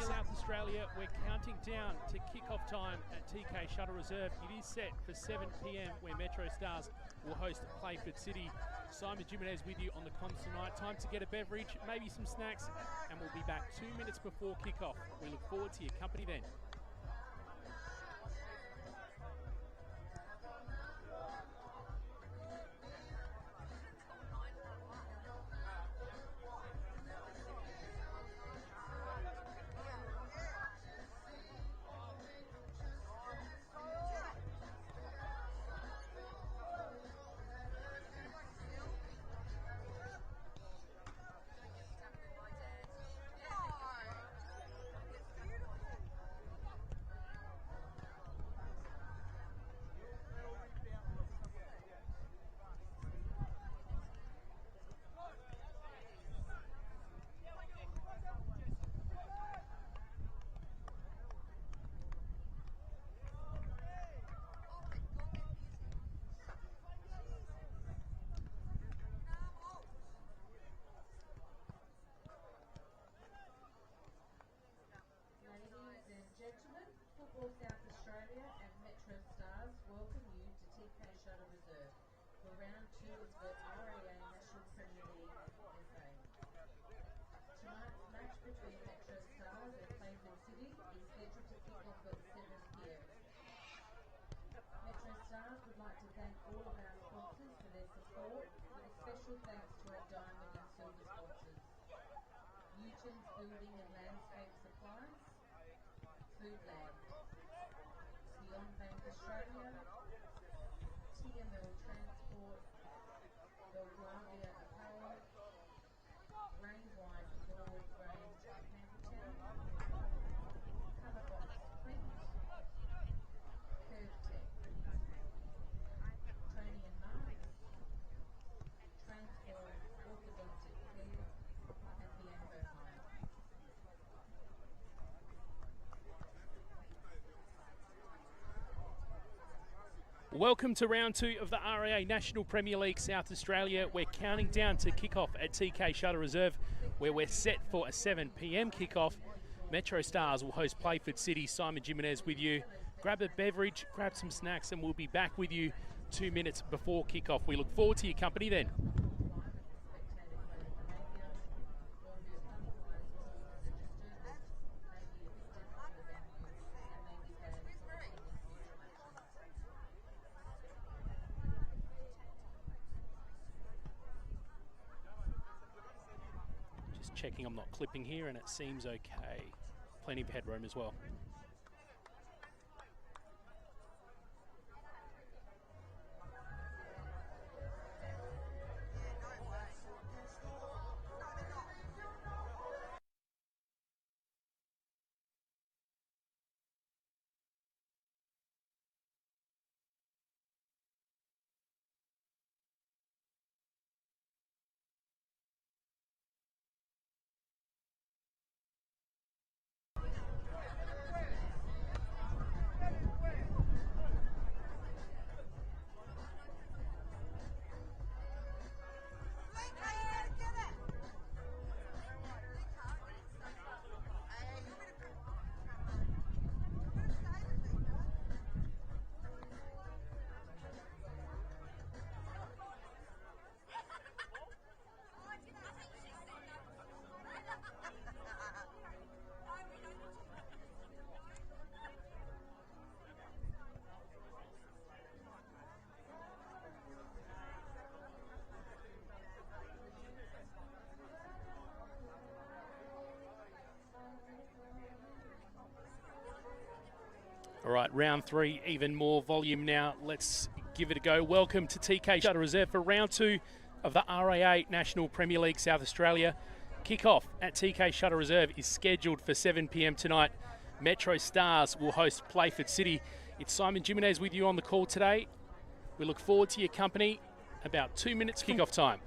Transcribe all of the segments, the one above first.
South Australia, we're counting down to kick-off time at TK Shuttle Reserve. It is set for 7 p.m. where MetroStars will host Playford City. Simon Jimenez with you on the comms tonight. Time to get a beverage, maybe some snacks, and we'll be back 2 minutes before kick-off. We look forward to your company then. Gentlemen, Football South Australia and MetroStars welcome you to TK Shuttle Reserve for round 2 of the RAA National Premier League SA. Tonight's match between MetroStars and Playford City is scheduled to kick off at 7 p.m. MetroStars would like to thank all of our sponsors for their support, with a special thanks to our diamond and silver sponsors: Newton's Building and Landscape Supplies, Foodland, Beyond Bank Australia, TML Transport, Belgravia Apparel, Rainwide Broad Range Campertown, Colourbox Print, Curve Tech, Tony and Mark, Transworld Orthodontic Care, and Bianco Hire. Welcome to round 2 of the RAA National Premier League South Australia. We're counting down to kick-off at TK Shuttle Reserve, where we're set for a 7 p.m. kick-off. MetroStars will host Playford City. Simon Jimenez with you. Grab a beverage, grab some snacks, and we'll be back with you 2 minutes before kick-off. We look forward to your company then. Checking I'm not clipping here, and it seems okay. Plenty of headroom as well. All right, round 3, even more volume now. Let's give it a go. Welcome to TK Shuttle Reserve for round 2 of the RAA National Premier League South Australia. Kick-off at TK Shuttle Reserve is scheduled for 7 p.m. tonight. MetroStars will host Playford City. It's Simon Jimenez with you on the call today. We look forward to your company. About 2 minutes kick-off time.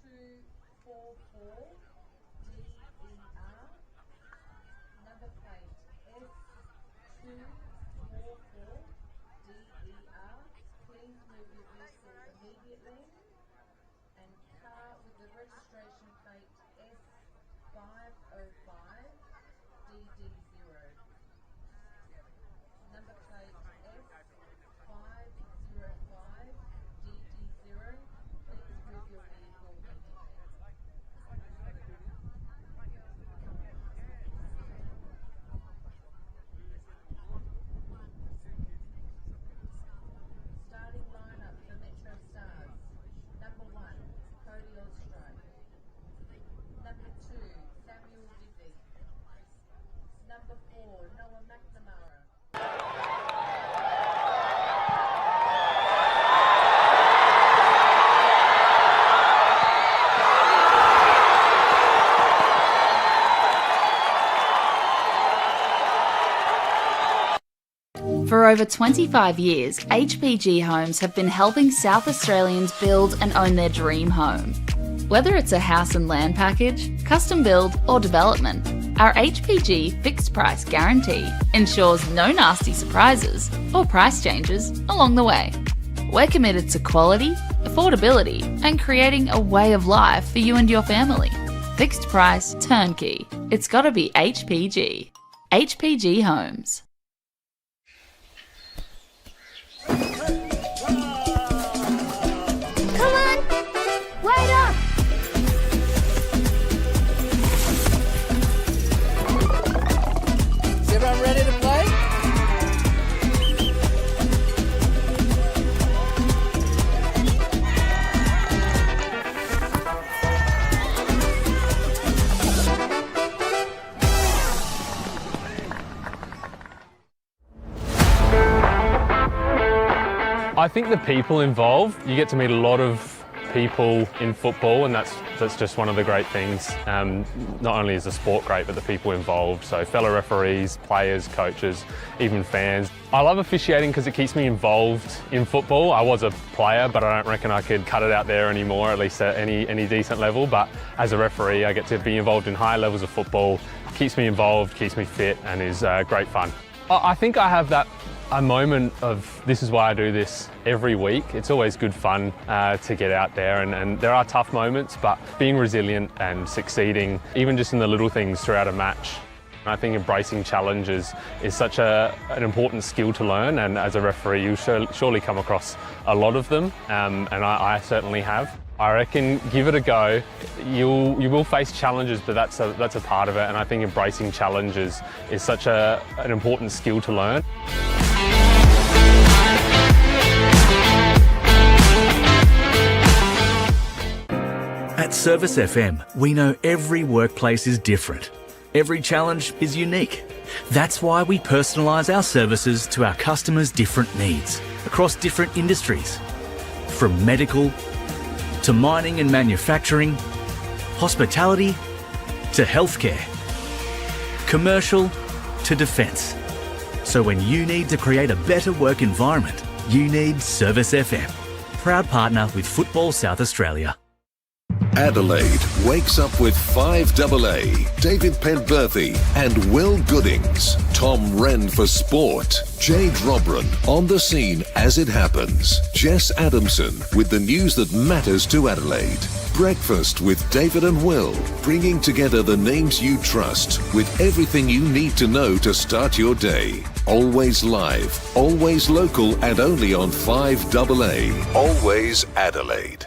244 DER. Number plate S244 DER. Please move your vehicle immediately. And car with the registration plate S505 DD0. Number plate S505 DD0. Please move your vehicle immediately. Starting lineup for MetroStars. Number 1, Cody Ostrike. Number 2, Samuel Dizzy. Number 4, Noah McNamara. For over 25 years, HPG Homes have been helping South Australians build and own their dream home. Whether it's a house and land package, custom build or development, our HPG fixed price guarantee ensures no nasty surprises or price changes along the way. We're committed to quality, affordability and creating a way of life for you and your family. Fixed price turnkey. It's gotta be HPG. HPG Homes. Wait up! Is everyone ready to play? I think the people involved, you get to meet a lot of people in football, and that's just one of the great things. Not only is the sport great, but the people involved, so fellow referees, players, coaches, even fans. I love officiating because it keeps me involved in football. I was a player, but I don't reckon I could cut it out there anymore, at least at any decent level. But as a referee, I get to be involved in high levels of football. Keeps me involved, keeps me fit, and is great fun. I think I have a moment of this is why I do this every week. It's always good fun to get out there, and there are tough moments, but being resilient and succeeding, even just in the little things throughout a match. I think embracing challenges is such an important skill to learn, and as a referee you'll surely come across a lot of them, and I certainly have. I reckon give it a go. You will face challenges, but that's a part of it, and I think embracing challenges is such an important skill to learn. At Service FM, we know every workplace is different. Every challenge is unique. That's why we personalise our services to our customers' different needs across different industries. From medical to mining and manufacturing, hospitality to healthcare, commercial to defence. So when you need to create a better work environment, you need Service FM. Proud partner with Football South Australia. Adelaide wakes up with 5AA, David Penberthy and Will Goodings, Tom Wren for sport, Jade Robran on the scene as it happens, Jess Adamson with the news that matters to Adelaide, Breakfast with David and Will, bringing together the names you trust with everything you need to know to start your day. Always live, always local and only on 5AA, always Adelaide.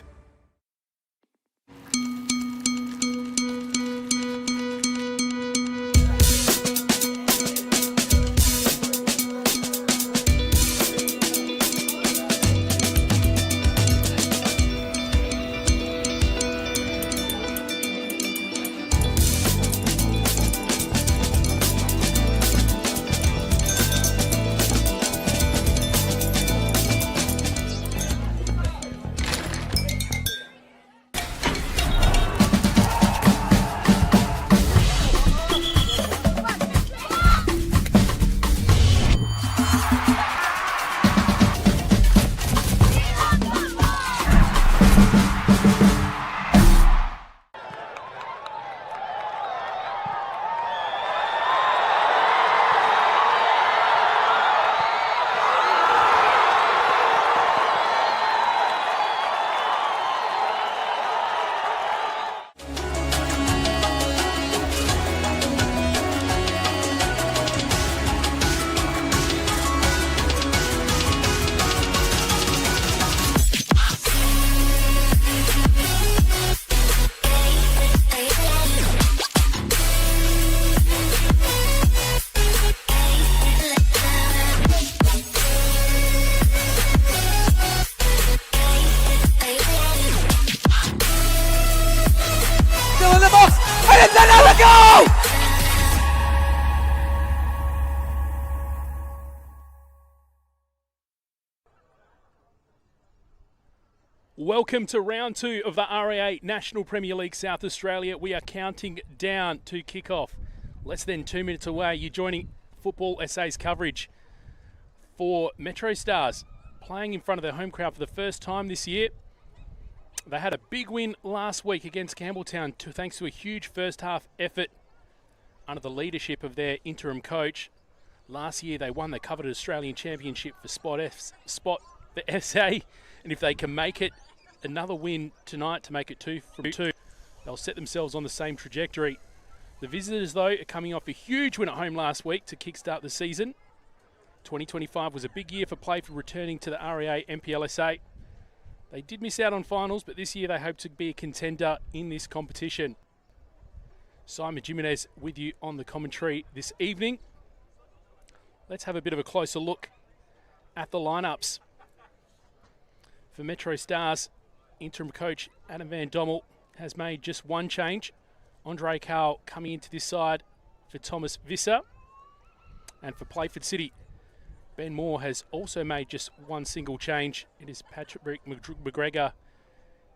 Welcome to round 2 of the RA8 National Premier League South Australia. We are counting down to kick-off. Less than 2 minutes away, you're joining Football SA's coverage for MetroStars, playing in front of their home crowd for the first time this year. They had a big win last week against Campbelltown thanks to a huge first half effort under the leadership of their interim coach. Last year they won the coveted Australian Championship for the SA, and if they can make it another win tonight to make it 2 from 2, they'll set themselves on the same trajectory. The visitors, though, are coming off a huge win at home last week to kickstart the season. 2025 was a big year for Playford, returning to the RA NPLSA. They did miss out on finals, but this year they hope to be a contender in this competition. Simon Jimenez with you on the commentary this evening. Let's have a bit of a closer look at the lineups. For MetroStars, interim coach Adam Van Dommel has made just one change. Andre Carl coming into this side for Thomas Visser. And for Playford City, Ben Moore has also made just one single change. It is Patrick McGregor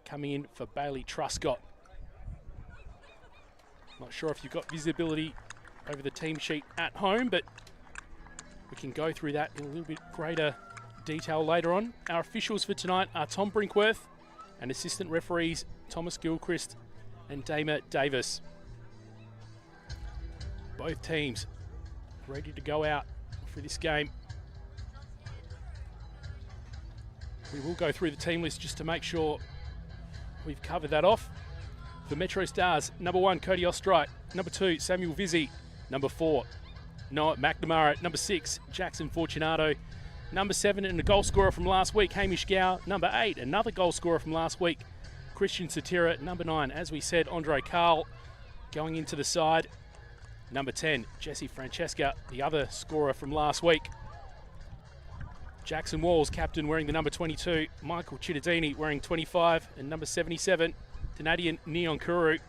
coming in for Bailey Truscott. Not sure if you've got visibility over the team sheet at home, but we can go through that in a little bit greater detail later on. Our officials for tonight are Tom Brinkworth and assistant referees Thomas Gilchrist and Dama Davis. Both teams ready to go out for this game. We will go through the team list just to make sure we've covered that off. For MetroStars, number 1, Cody Ostrite. Number 2, Samuel Vizzi. Number 4, Noah McNamara. Number 6, Jackson Fortunato. Number 7, and a goal scorer from last week, Hamish Gow. Number 8, another goal scorer from last week, Christian Satira. Number 9, as we said, Andre Carl going into the side. Number 10, Jesse Francesca, the other scorer from last week. Jackson Walls, captain, wearing the number 22. Michael Chittadini wearing 25, and number 77, Canadian Neon Kuru.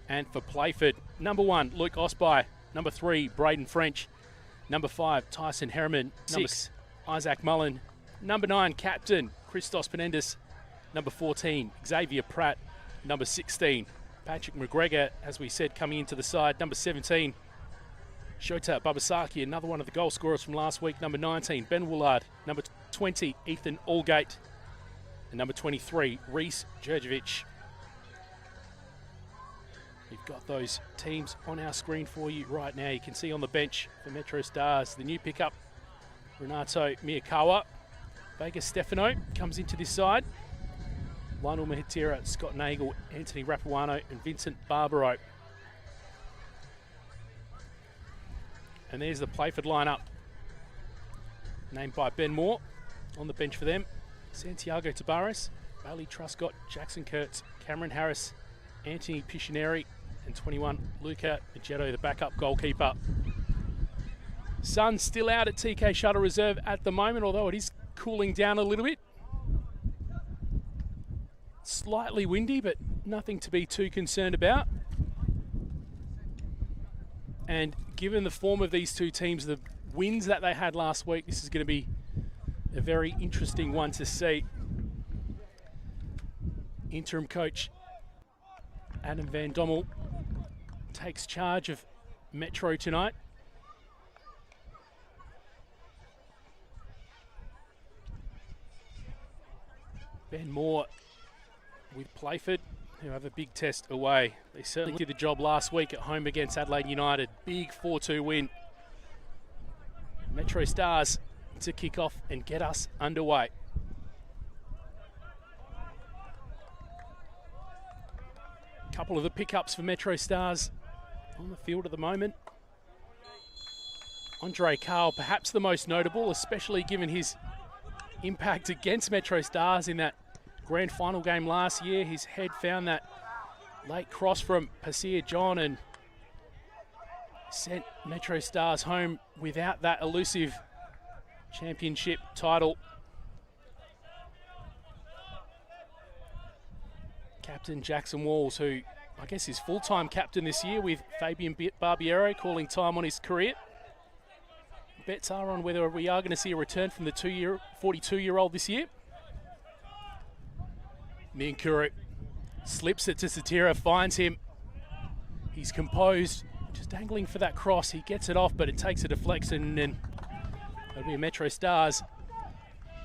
And for Playford, number 1, Luke Osby. Number 3, Braden French. Number 5, Tyson Herriman. Number 6, Isaac Mullen. Number 9, captain, Christos Penendis. Number 14, Xavier Pratt. Number 16, Patrick McGregor, as we said, coming into the side. Number 17, Shota Babasaki, another one of the goal scorers from last week. Number 19, Ben Woolard. Number 20, Ethan Allgate. And number 23, Reece Djurjevic. We've got those teams on our screen for you right now. You can see on the bench for MetroStars, the new pickup, Renato Miyakawa. Vegas Stefano comes into this side. Lionel Mahitira, Scott Nagel, Anthony Rapuano, and Vincent Barbaro. And there's the Playford lineup, named by Ben Moore. On the bench for them, Santiago Tabares, Bailey Truscott, Jackson Kurtz, Cameron Harris, Anthony Piscineri, and 21, Luca Magetto, the backup goalkeeper. Sun's still out at TK Shuttle Reserve at the moment, although it is cooling down a little bit. Slightly windy, but nothing to be too concerned about. And given the form of these two teams, the wins that they had last week, this is going to be a very interesting one to see. Interim coach Adam Van Dommel takes charge of Metro tonight. Ben Moore with Playford, who have a big test away. They certainly did the job last week at home against Adelaide United. Big 4-2 win. MetroStars to kick off and get us underway. Couple of the pickups for MetroStars on the field at the moment. Andre Carl, perhaps the most notable, especially given his impact against MetroStars in that grand final game last year. His head found that late cross from Pasir John and sent MetroStars home without that elusive championship title. Captain Jackson Walls, who I guess is full-time captain this year, with Fabian Barbiero calling time on his career. Bets are on whether we are going to see a return from the 42-year-old this year. Niankuru slips it to Satira, finds him. He's composed, just angling for that cross. He gets it off, but it takes a deflection, and that'll be a MetroStars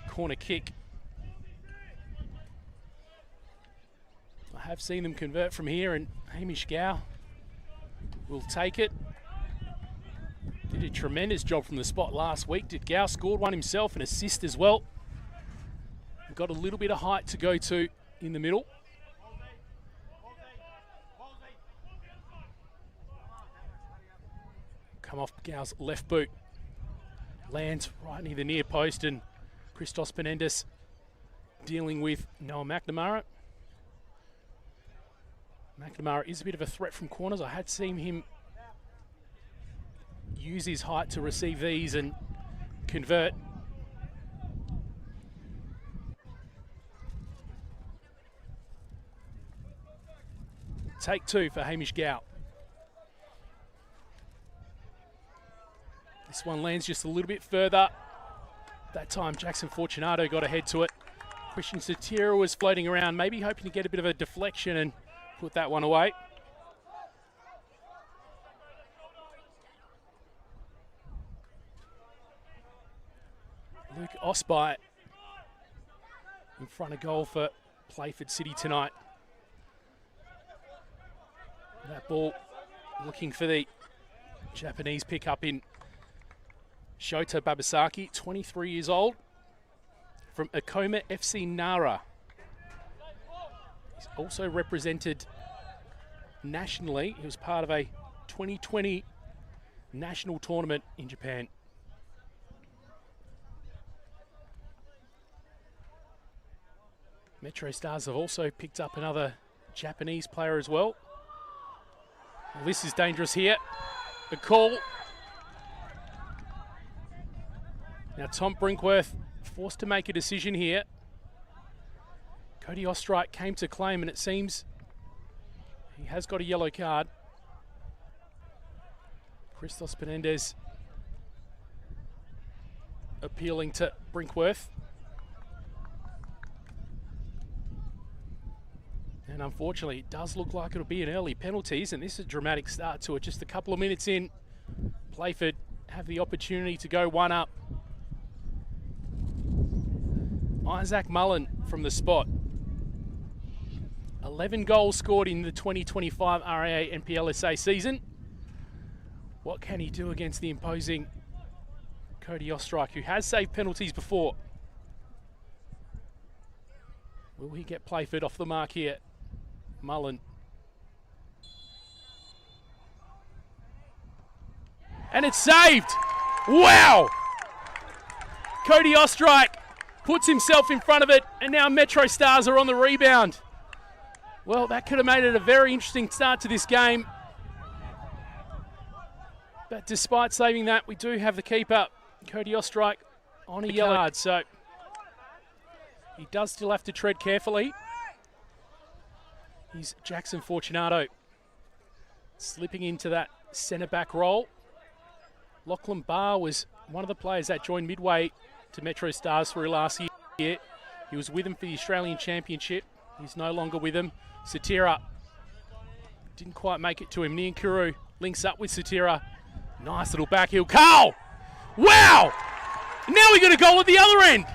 corner kick. I have seen them convert from here, and Hamish Gow will take it. Did a tremendous job from the spot last week. Did Gow, scored one himself, an assist as well. Got a little bit of height to go to in the middle. Come off Gow's left boot. Lands right near the near post, and Christos Penendis dealing with Noah McNamara. McNamara is a bit of a threat from corners. I had seen him use his height to receive these and convert. Take two for Hamish Gow. This one lands just a little bit further. That time Jackson Fortunato got ahead to it. Christian Satira was floating around, maybe hoping to get a bit of a deflection and put that one away. Luke Osby in front of goal for Playford City tonight. That ball looking for the Japanese pickup in Shota Babasaki, 23 years old, from Akoma FC Nara. He's also represented nationally. He was part of a 2020 national tournament in Japan. MetroStars have also picked up another Japanese player as well. Well, this is dangerous here. The call. Now Tom Brinkworth forced to make a decision here. Cody Ostrike came to claim, and it seems he has got a yellow card. Christos Penendis appealing to Brinkworth. And unfortunately, it does look like it'll be an early penalties, and this is a dramatic start to it. Just a couple of minutes in, Playford have the opportunity to go one up. Isaac Mullen from the spot. 11 goals scored in the 2025 RAA NPLSA season. What can he do against the imposing Cody Ostrike, who has saved penalties before? Will he get Playford off the mark here? Mullen. And it's saved! Wow! Cody Ostrike puts himself in front of it, and now MetroStars are on the rebound. Well, that could have made it a very interesting start to this game. But despite saving that, we do have the keeper, Cody Ostrike, on a yellow card, so he does still have to tread carefully. He's Jackson Fortunato slipping into that centre-back role. Lachlan Barr was one of the players that joined midway to MetroStars for last year. He was with them for the Australian Championship. He's no longer with them. Satira didn't quite make it to him. Niankuru links up with Satira. Nice little back heel. Carl! Wow! Now we got a goal at the other end.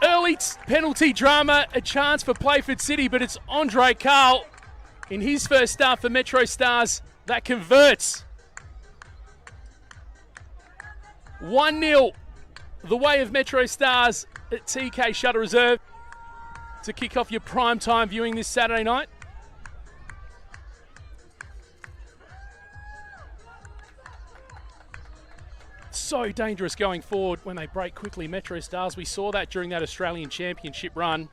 Early penalty drama, a chance for Playford City, but it's Andre Carl in his first start for MetroStars that converts. 1-0 the way of MetroStars at TK Shutter Reserve to kick off your prime time viewing this Saturday night. So dangerous going forward when they break quickly, MetroStars. We saw that during that Australian Championship run.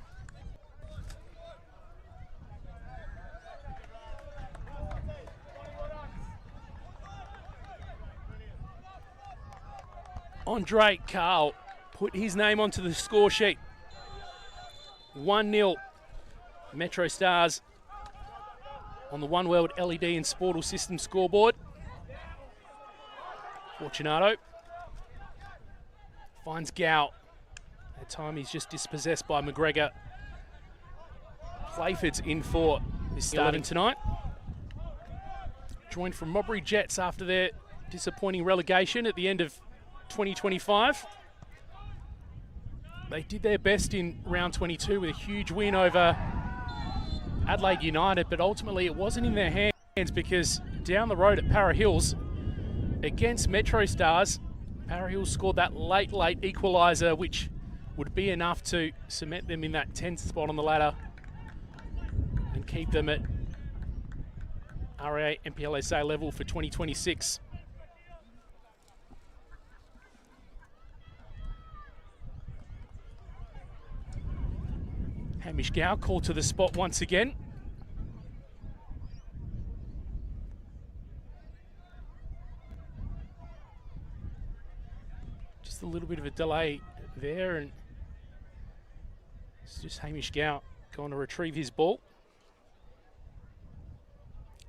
Andre Carl put his name onto the score sheet. 1-0 MetroStars on the One World LED and Sportal System scoreboard. Fortunato finds Gow. At time he's just dispossessed by McGregor. Playford's in for this starting tonight. Joined from Mobbery Jets after their disappointing relegation at the end of 2025. They did their best in round 22 with a huge win over Adelaide United, but ultimately it wasn't in their hands because down the road at Para Hills against MetroStars, Para Hills scored that late equaliser, which would be enough to cement them in that 10th spot on the ladder and keep them at RA NPLSA level for 2026. Hamish Gow called to the spot once again. Just a little bit of a delay there, and it's just Hamish Gow going to retrieve his ball.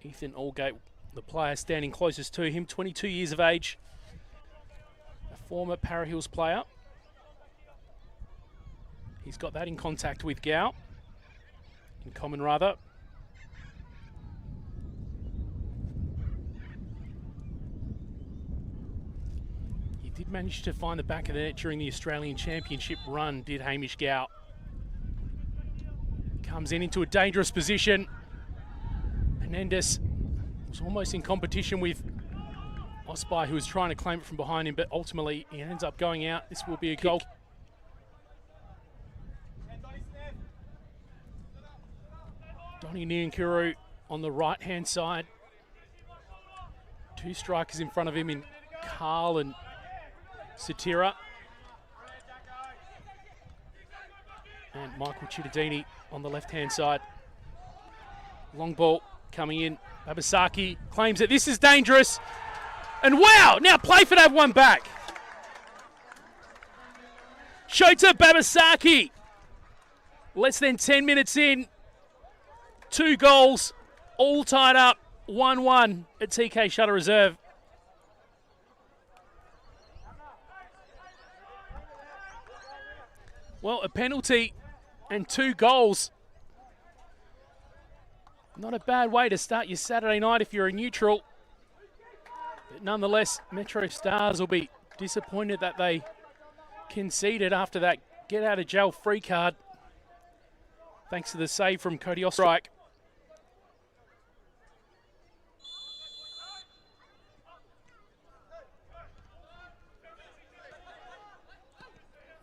Ethan Allgate, the player standing closest to him, 22 years of age, a former Para Hills player. He's got that in contact with Gow, in common rather. He did manage to find the back of the net during the Australian Championship run, did Hamish Gow. Comes into a dangerous position. Menendez was almost in competition with Osby, who was trying to claim it from behind him, but ultimately he ends up going out. This will be a goal. Donnie Niankuru on the right-hand side. Two strikers in front of him in Carl and Satira. And Michael Chittadini on the left-hand side. Long ball coming in. Babasaki claims it. This is dangerous. And wow, now Playford have one back. Shota Babasaki. Less than 10 minutes in. 2 goals, all tied up, 1-1 at TK Shutter Reserve. Well, a penalty and 2 goals. Not a bad way to start your Saturday night if you're a neutral. But nonetheless, MetroStars will be disappointed that they conceded after that get-out-of-jail free card. Thanks to the save from Cody Ostrike.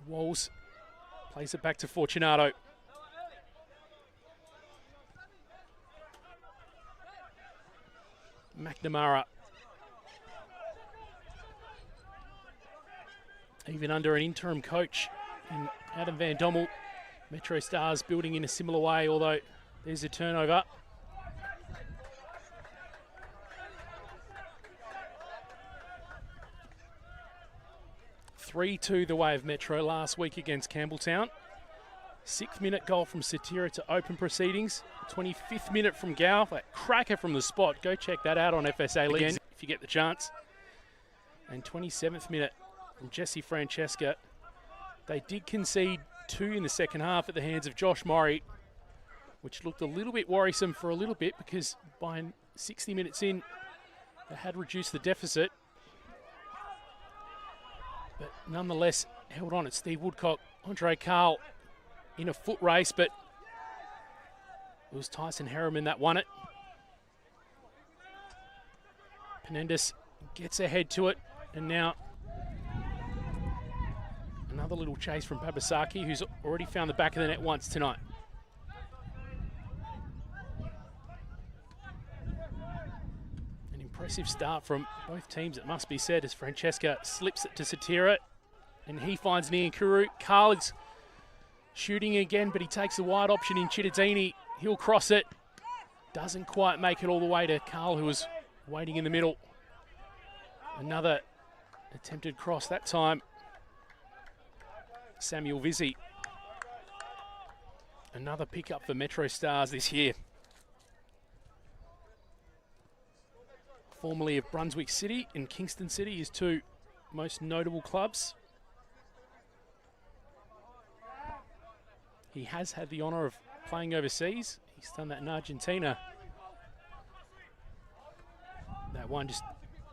Walls plays it back to Fortunato. McNamara. Even under an interim coach in Adam Van Dommel, MetroStars building in a similar way, although there's a turnover. (3-2) the way of Metro last week against Campbelltown. 6th minute goal from Satira to open proceedings. 25th minute from Gow, that cracker from the spot. Go check that out on FSA Leagues if you get the chance. And 27th minute from Jesse Francesca. They did concede 2 in the second half at the hands of Josh Murray, which looked a little bit worrisome for a little bit because by 60 minutes in, they had reduced the deficit. But nonetheless, held on at Steve Woodcock. Andre Carl in a foot race, but it was Tyson Harriman that won it. Penendis gets ahead to it, and now another little chase from Babasaki, who's already found the back of the net once tonight. An impressive start from both teams, it must be said, as Francesca slips it to Satira, and he finds Niankuru. Carl is shooting again, but he takes the wide option in Chittadini. He'll cross it. Doesn't quite make it all the way to Carl, who was waiting in the middle. Another attempted cross, that time Samuel Vizzi. Another pickup for MetroStars this year. Formerly of Brunswick City and Kingston City, his 2 most notable clubs. He has had the honour of playing overseas. He's done that in Argentina. That one just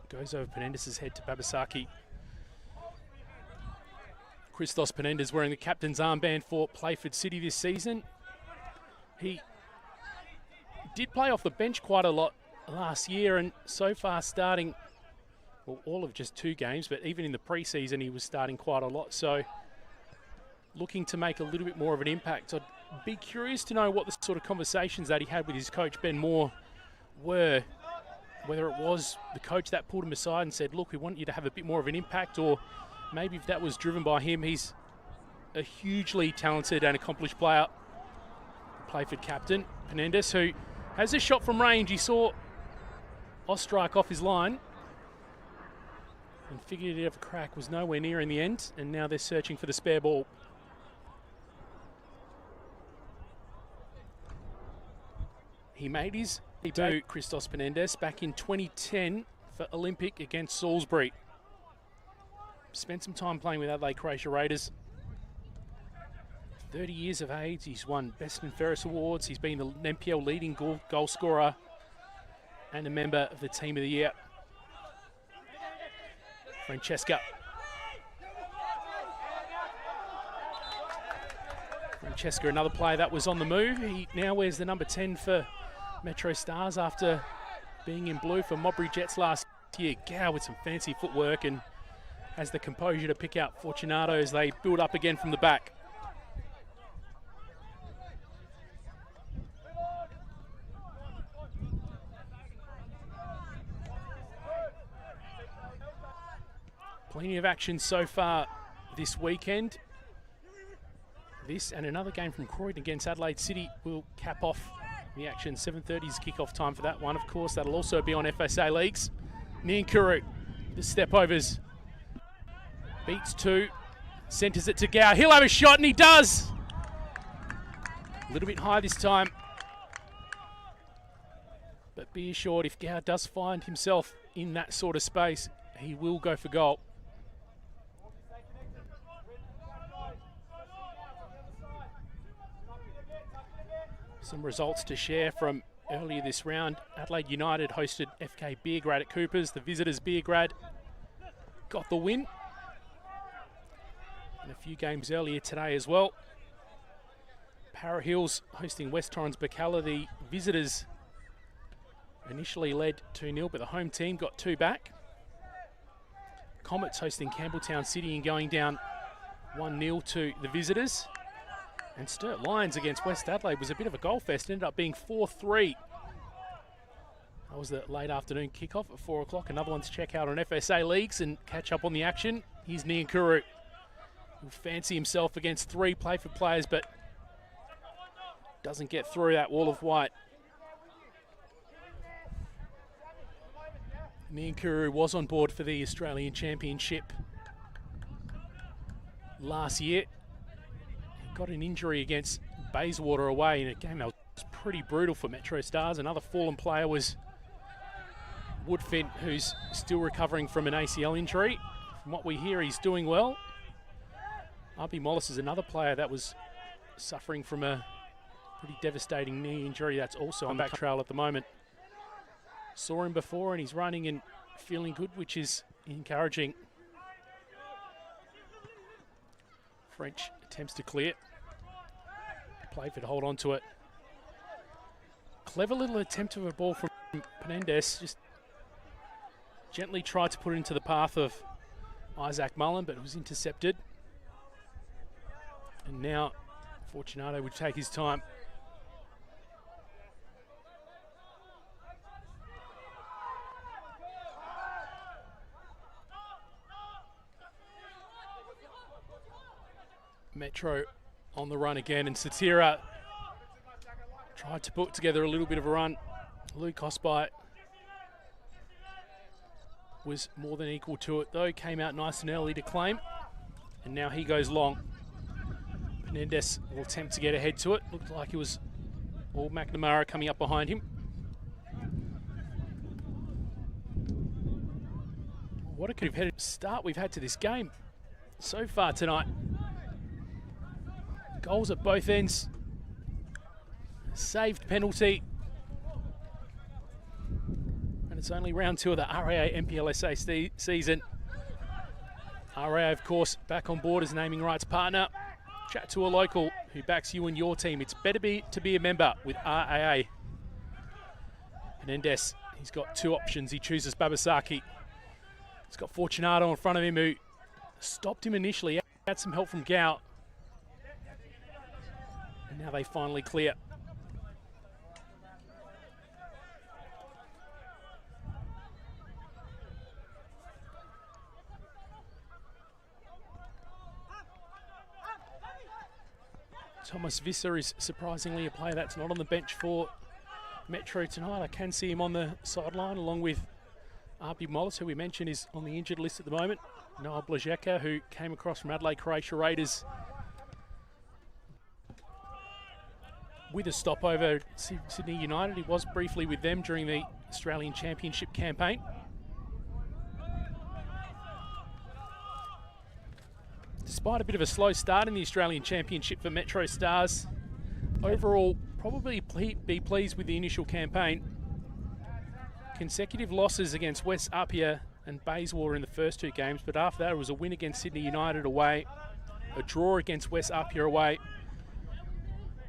goes over Penendez' head to Babasaki. Christos Penendez wearing the captain's armband for Playford City this season. He did play off the bench quite a lot last year, and so far starting, well, all of just 2 games, but even in the pre-season he was starting quite a lot, so looking to make a little bit more of an impact. I'd be curious to know what the sort of conversations that he had with his coach Ben Moore were, whether it was the coach that pulled him aside and said, look, we want you to have a bit more of an impact, or maybe if that was driven by him. He's a hugely talented and accomplished player, Playford captain Penendez, who has a shot from range. He saw Ostrike off his line and figured he'd have a crack, was nowhere near in the end, and now they're searching for the spare ball. He made his debut, Christos Penendez, back in 2010 for Olympic against Salisbury. Spent some time playing with Adelaide Croatia Raiders. 30 years of age, he's won Best and Fairest awards, he's been the NPL leading goal scorer and a member of the Team of the Year. Francesca. Francesca, another player that was on the move. He now wears the number 10 for MetroStars after being in blue for Modbury Jets last year. Gow with some fancy footwork and has the composure to pick out Fortunato as they build up again from the back. Plenty of action so far this weekend. This and another game from Croydon against Adelaide City will cap off the action. 7:30 is kickoff time for that one. Of course, that'll also be on FSA Leagues. Niankuru, the step overs. Beats 2, centres it to Gow. He'll have a shot, and he does! A little bit high this time. But be assured, if Gow does find himself in that sort of space, he will go for goal. Some results to share from earlier this round. Adelaide United hosted FK Beergrad at Coopers. The visitors Beergrad got the win. And a few games earlier today as well. Para Hills hosting West Torrens Bacalla. The visitors initially led 2-0, but the home team got 2 back. Comets hosting Campbelltown City and going down 1-0 to the visitors. And Sturt Lions against West Adelaide was a bit of a goal fest. Ended up being 4-3. That was the late afternoon kickoff at 4 o'clock. Another one to check out on FSA Leagues and catch up on the action. Here's Niankuru. He'll fancy himself against 3 Playford players, but doesn't get through that wall of white. Niankuru was on board for the Australian Championship last year. Got an injury against Bayswater away in a game that was pretty brutal for MetroStars. Another fallen player was Woodfin, who's still recovering from an ACL injury. From what we hear, he's doing well. RB Mollis is another player that was suffering from a pretty devastating knee injury that's also on back trail at the moment. Saw him before and he's running and feeling good, which is encouraging. French attempts to clear. Playford hold on to it. Clever little attempt of a ball from Penendez. Just gently tried to put it into the path of Isaac Mullen, but it was intercepted. And now Fortunato would take his time. Metro on the run again, and Satira tried to put together a little bit of a run. Luke Hospite was more than equal to it though, came out nice and early to claim, and now he goes long. Penendez will attempt to get ahead to it. Looked like it was all McNamara coming up behind him. What a competitive start we've had to this game so far tonight. Goals at both ends. Saved penalty. And it's only round 2 of the RAA NPLSA season. RAA, of course, back on board as naming rights partner. Chat to a local who backs you and your team. It's better to be a member with RAA. Menendez, he's got 2 options. He chooses Babasaki. He's got Fortunato in front of him who stopped him initially. Had some help from Gow. And now they finally clear. Thomas Visser is surprisingly a player that's not on the bench for Metro tonight. I can see him on the sideline along with RB Mollis, who we mentioned is on the injured list at the moment. Noah Blazeka, who came across from Adelaide Croatia Raiders with a stopover at Sydney United. He was briefly with them during the Australian Championship campaign. Despite a bit of a slow start in the Australian Championship for MetroStars, overall probably be pleased with the initial campaign. Consecutive losses against West Apia and Bayswater in the first 2 games, but after that it was a win against Sydney United away, a draw against West Apia away,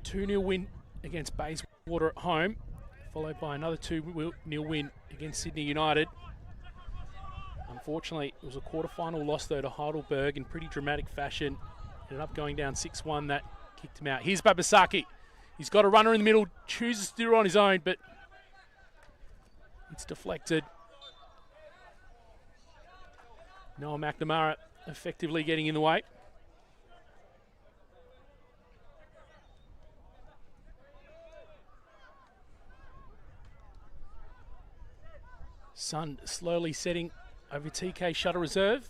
2-0 win against Bayswater at home, followed by another 2-0 win against Sydney United. Unfortunately, it was a quarter-final loss though to Heidelberg in pretty dramatic fashion. Ended up going down 6-1, that kicked him out. Here's Babasaki. He's got a runner in the middle, chooses to do it on his own, but it's deflected. Noah McNamara effectively getting in the way. Sun slowly setting over TK Shutter Reserve.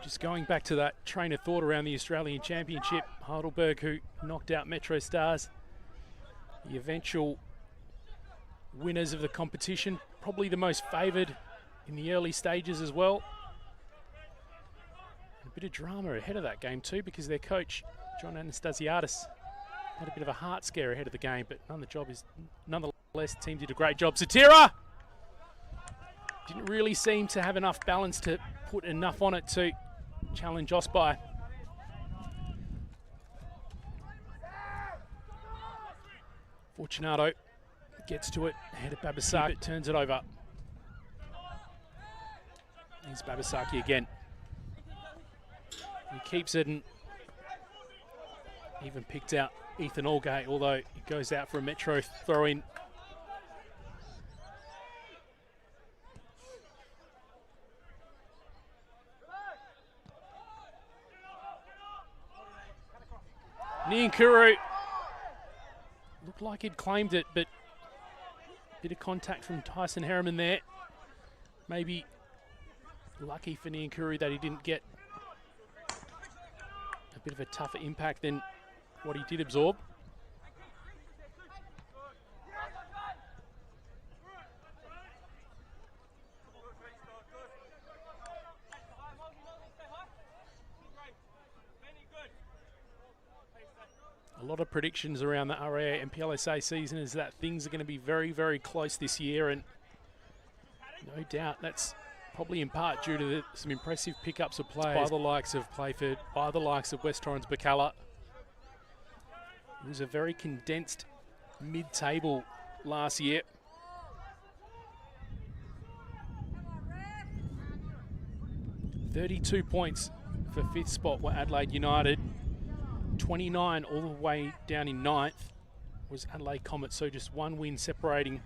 Just going back to that train of thought around the Australian Championship, Heidelberg, who knocked out MetroStars, the eventual winners of the competition, probably the most favoured in the early stages as well. And a bit of drama ahead of that game too, because their coach, John Anastasiadis, had a bit of a heart scare ahead of the game, but nonetheless, the team did a great job. Satira didn't really seem to have enough balance to put enough on it to challenge Osby. Fortunato gets to it, ahead of Babasaki, turns it over. Here's Babasaki again. He keeps it and even picked out Ethan Allgate, although it goes out for a Metro throw-in. Niankuru looked like he'd claimed it, but a bit of contact from Tyson Harriman there. Maybe lucky for Niankuru that he didn't get a bit of a tougher impact than what he did absorb. A lot of predictions around the RAA NPLSA season is that things are going to be very, very close this year, and no doubt that's probably in part due to some impressive pickups of players by the likes of Playford, by the likes of West Torrens Bacala. It was a very condensed mid-table last year. $32 points for 5th spot were Adelaide United. 29 all the way down in 9th was Adelaide Comets, so just 1 win separating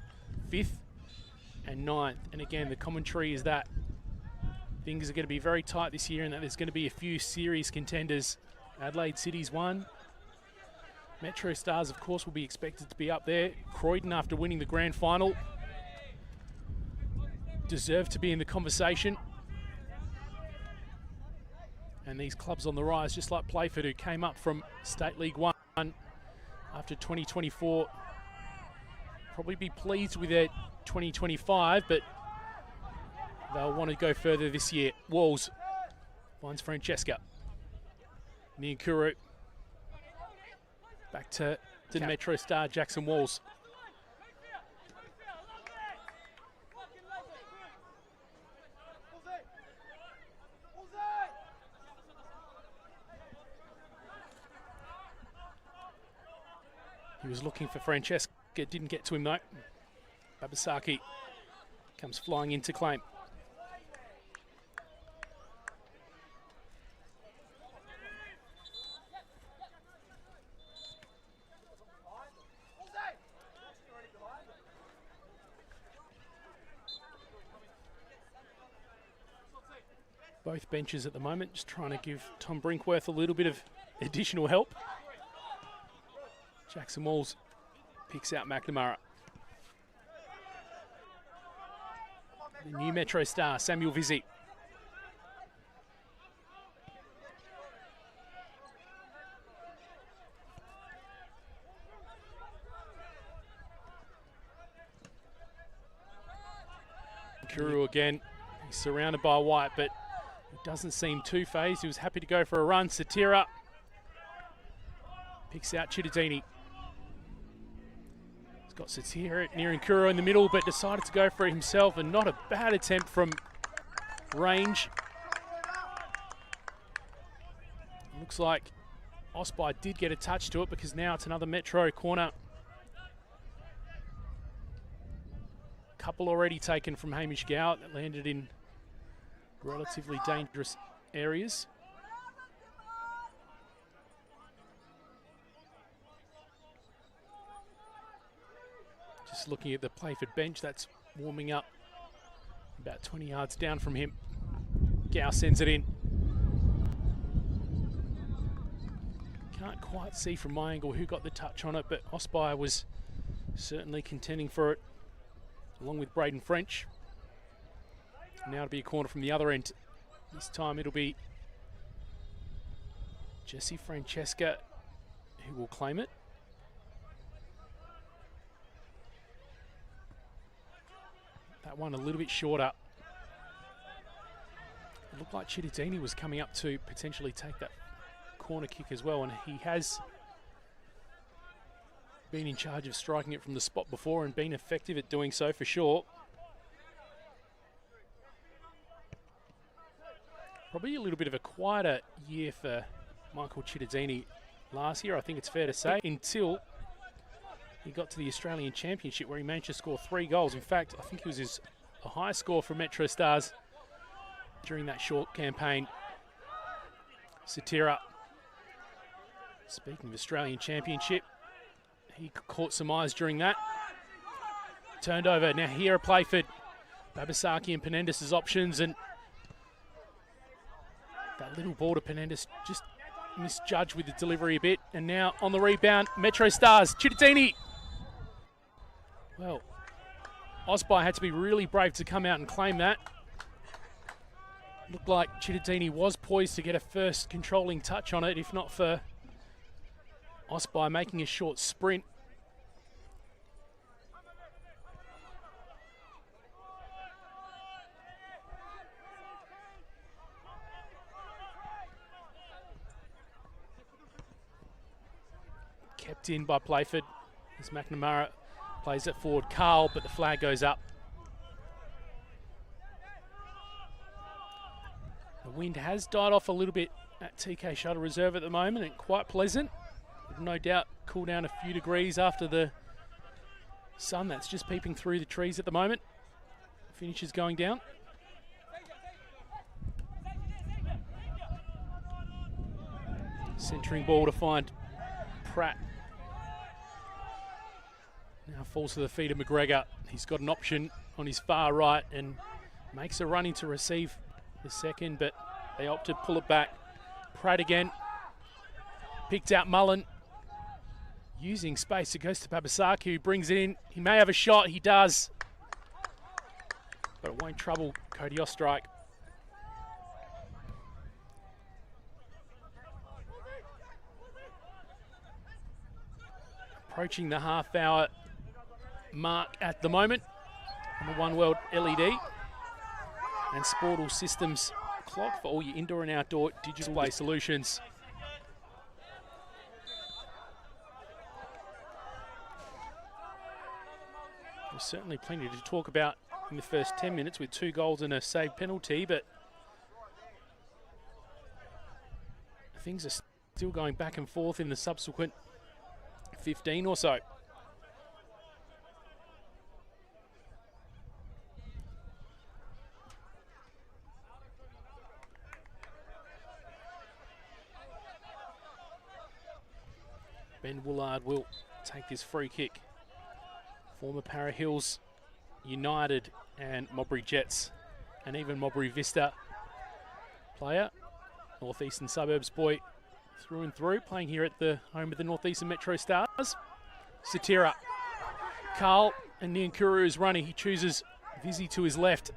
5th and 9th. And again, the commentary is that things are going to be very tight this year and that there's going to be a few serious contenders. Adelaide City's one. MetroStars, of course, will be expected to be up there. Croydon, after winning the grand final, deserve to be in the conversation. And these clubs on the rise, just like Playford, who came up from State League 1 after 2024, probably be pleased with their 2025, but they'll want to go further this year. Walls Finds Francesca. Niankuru. Back to MetroStar Jackson Walls. He was looking for Francesca, didn't get to him though. Babasaki comes flying into claim. Both benches at the moment, just trying to give Tom Brinkworth a little bit of additional help. Jackson Walls picks out McNamara. The new Metro star, Samuel Vizzi. Kuru again, he's surrounded by White, but he doesn't seem too phased. He was happy to go for a run. Satira picks out Chittadini. He's got Satira near Nkuru in the middle, but decided to go for it himself, and not a bad attempt from range. Looks like Osby did get a touch to it, because now it's another Metro corner. Couple already taken from Hamish Gow that landed in relatively dangerous areas. Just looking at the Playford bench, that's warming up about 20 yards down from him. Gow sends it in. Can't quite see from my angle who got the touch on it, but Osby was certainly contending for it, along with Braden French. Now it'll be a corner from the other end. This time it'll be Jesse Francesca who will claim it. That one a little bit shorter. It looked like Chittadini was coming up to potentially take that corner kick as well, and he has been in charge of striking it from the spot before and been effective at doing so for sure. Probably a little bit of a quieter year for Michael Chittadini last year, I think it's fair to say, until he got to the Australian Championship, where he managed to score 3 goals. In fact, I think it was a high score for MetroStars during that short campaign. Satira, speaking of Australian Championship, he caught some eyes during that. Turned over, now here are Playford. Babasaki and Penendis' options, and that little ball to Penendis just misjudged with the delivery a bit. And now on the rebound, MetroStars, Chittadini. Well, Osby had to be really brave to come out and claim that. Looked like Chittadini was poised to get a first controlling touch on it, if not for Osby making a short sprint. Kept in by Playford as McNamara plays it forward. Carl, but the flag goes up. The wind has died off a little bit at TK Shuttle Reserve at the moment, and quite pleasant. No doubt cool down a few degrees after the sun that's just peeping through the trees at the moment. Finish is going down. Centering ball to find Pratt. Now falls to the feet of McGregor. He's got an option on his far right and makes a run in to receive the second, but they opt to pull it back. Pratt again. Picked out Mullen. Using space, it goes to Babasaki, who brings it in. He may have a shot, he does. But it won't trouble Cody Ostrike. Approaching the half-hour mark at the moment on the One World LED. And Sportal Systems clock for all your indoor and outdoor digital display solutions. There's certainly plenty to talk about in the first 10 minutes with 2 goals and a saved penalty, but things are still going back and forth in the subsequent 15 or so. Ben Woolard will take this free kick. Former Para Hills United and Modbury Jets and even Modbury Vista player, Northeastern Suburbs boy through and through, playing here at the home of the Northeastern MetroStars. Satira, Carl and Niankuru is running. He chooses Vizzy to his left.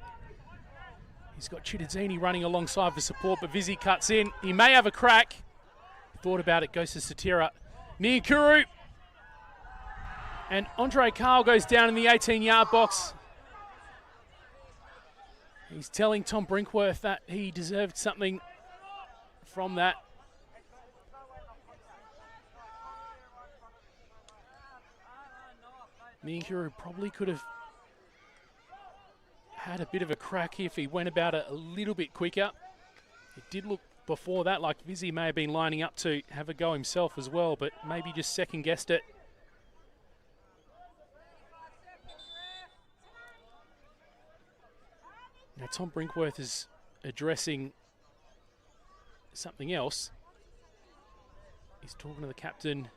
He's got Chittadzini running alongside for support, but Vizzy cuts in. He may have a crack. Thought about it, goes to Satira. Niankuru. And Andre Carl goes down in the 18-yard box. He's telling Tom Brinkworth that he deserved something from that. Niankuru probably could have had a bit of a crack if he went about it a little bit quicker. It did look before that like Vizzy may have been lining up to have a go himself as well, but maybe just second-guessed it. Now Tom Brinkworth is addressing something else. He's talking to the captain,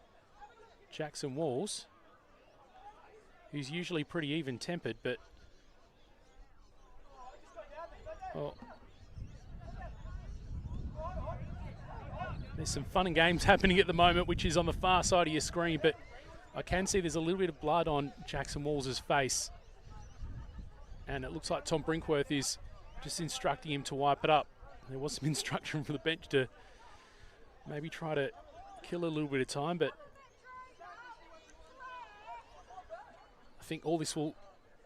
Jackson Walls, who's usually pretty even-tempered, but well, there's some fun and games happening at the moment, which is on the far side of your screen, but I can see there's a little bit of blood on Jackson Walls' face. And it looks like Tom Brinkworth is just instructing him to wipe it up. There was some instruction from the bench to maybe try to kill a little bit of time, but I think all this will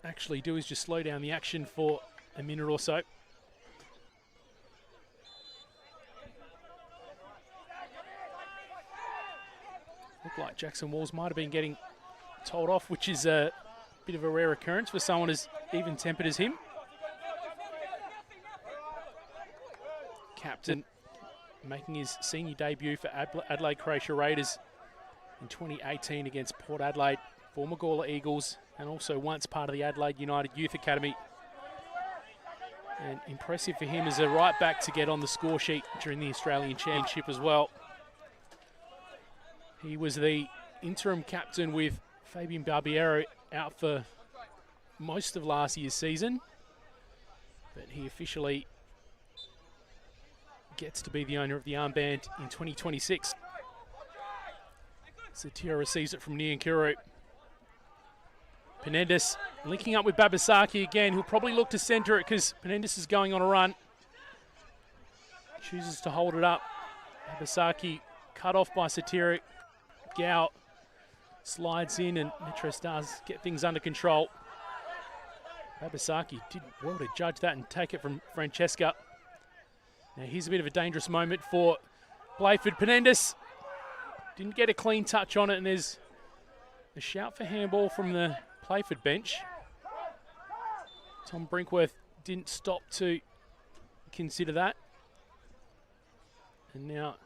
actually do is just slow down the action for a minute or so. Looked like Jackson Walls might have been getting told off, which is a bit of a rare occurrence for someone as even-tempered as him. Captain making his senior debut for Adelaide Croatia Raiders in 2018 against Port Adelaide, former Gawler Eagles, and also once part of the Adelaide United Youth Academy. And impressive for him as a right back to get on the score sheet during the Australian Championship as well. He was the interim captain with Fabian Barbiero out for most of last year's season, but he officially gets to be the owner of the armband in 2026. Satira receives it from Niankuru. Penendis linking up with Babasaki again. He'll probably look to centre it because Penendis is going on a run. Chooses to hold it up. Babasaki cut off by Satira. Gow slides in and MetroStars get things under control. Babasaki did well to judge that and take it from Francesca. Now here's a bit of a dangerous moment for Playford. Penendis didn't get a clean touch on it, and there's a shout for handball from the Playford bench. Tom Brinkworth didn't stop to consider that. And now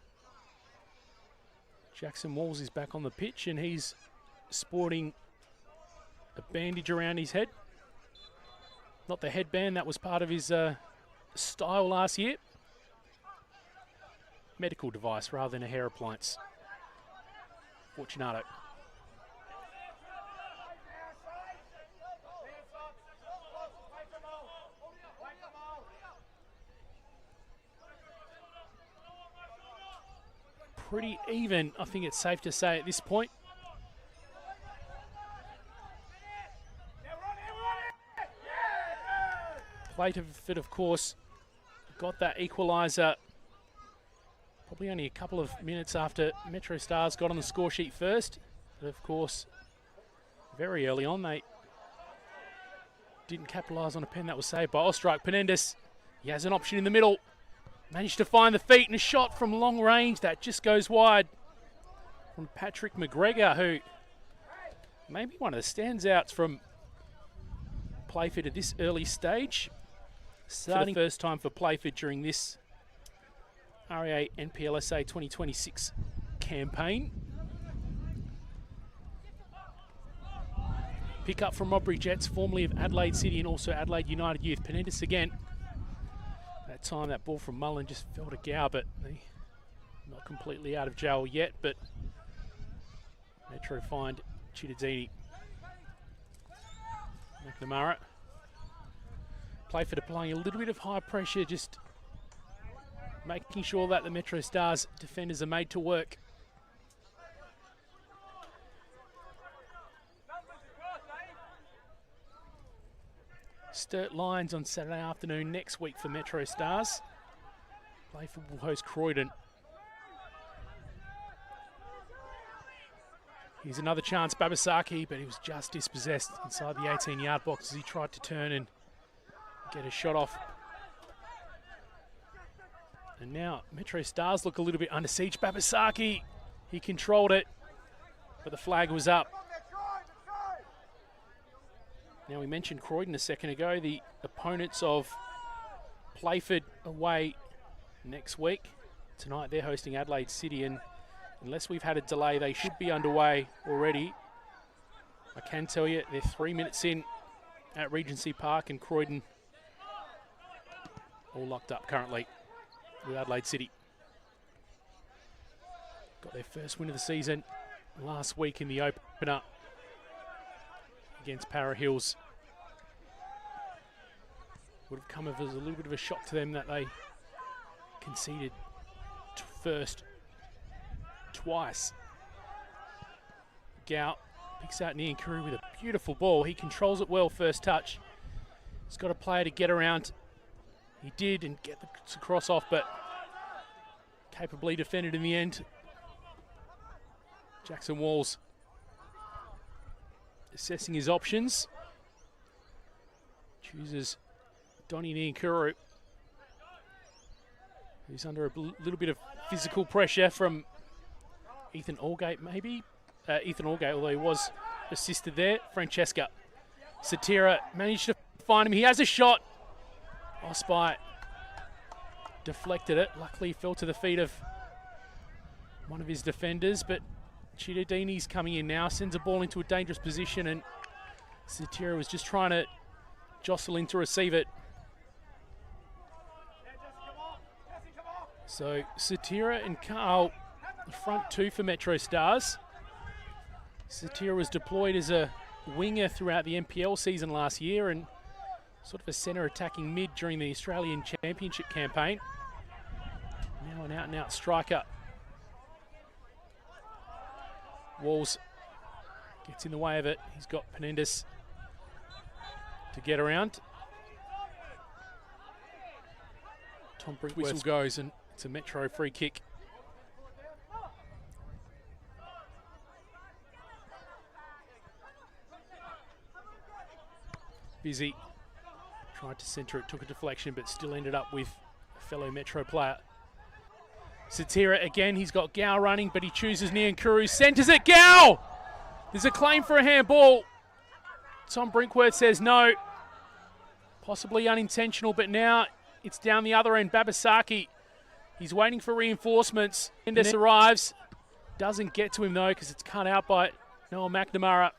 Jackson Walls is back on the pitch, and he's sporting a bandage around his head. Not the headband, that was part of his style last year. Medical device rather than a hair appliance. Fortunato. Pretty even, I think it's safe to say at this point. Playford, of course, got that equaliser probably only a couple of minutes after MetroStars got on the score sheet first. But of course, very early on, they didn't capitalise on a pen that was saved by Ostrike. Penendis, he has an option in the middle. Managed to find the feet and a shot from long range that just goes wide from Patrick McGregor, who may be one of the standouts from Playford at this early stage. Starting first time for Playford during this REA NPLSA 2026 campaign. Pick up from Robbery Jets, formerly of Adelaide City and also Adelaide United Youth. Penendis again. That time that ball from Mullen just fell to Gow, but not completely out of jail yet, but Metro find Chittadini. McNamara. Playford applying a little bit of high pressure, just making sure that the MetroStars defenders are made to work. Sturt Lions on Saturday afternoon next week for MetroStars. Playford will host Croydon. Here's another chance, Babasaki, but he was just dispossessed inside the 18-yard box as he tried to turn and get a shot off. And now MetroStars look a little bit under siege. Babasaki, he controlled it, but the flag was up. Now, we mentioned Croydon a second ago, the opponents of Playford away next week. Tonight they're hosting Adelaide City, and unless we've had a delay, they should be underway already. I can tell you they're 3 minutes in at Regency Park, and Croydon all locked up currently with Adelaide City. Got their first win of the season last week in the opener against Para Hills. Would have come as a little bit of a shock to them that they conceded first twice. Gow picks out Nian Kuru with a beautiful ball. He controls it well first touch. He's got a player to get around. He did and get the cross off, but capably defended in the end. Jackson Walls assessing his options. Chooses Donnie Niankuru, who's under a little bit of physical pressure from Ethan Allgate, maybe. Ethan Allgate, although he was assisted there. Francesca. Satira managed to find him. He has a shot. Osby deflected it. Luckily, he fell to the feet of one of his defenders, but Chittadini's coming in now, sends a ball into a dangerous position, and Satira was just trying to jostle in to receive it. So Satira and Carl, the front two for MetroStars. Satira was deployed as a winger throughout the NPL season last year and sort of a centre attacking mid during the Australian Championship campaign. Now an out-and-out striker. Walls gets in the way of it. He's got Penendis to get around. Tom Brinkworth whistle goes and it's a Metro free kick. Busy. Tried to centre it, took a deflection, but still ended up with a fellow Metro player. Satira again, he's got Gow running, but he chooses Niankuru, centres it, Gow! There's a claim for a handball. Tom Brinkworth says no. Possibly unintentional, but now it's down the other end. Babasaki, he's waiting for reinforcements. Mendes arrives, doesn't get to him though, because it's cut out by Noah McNamara.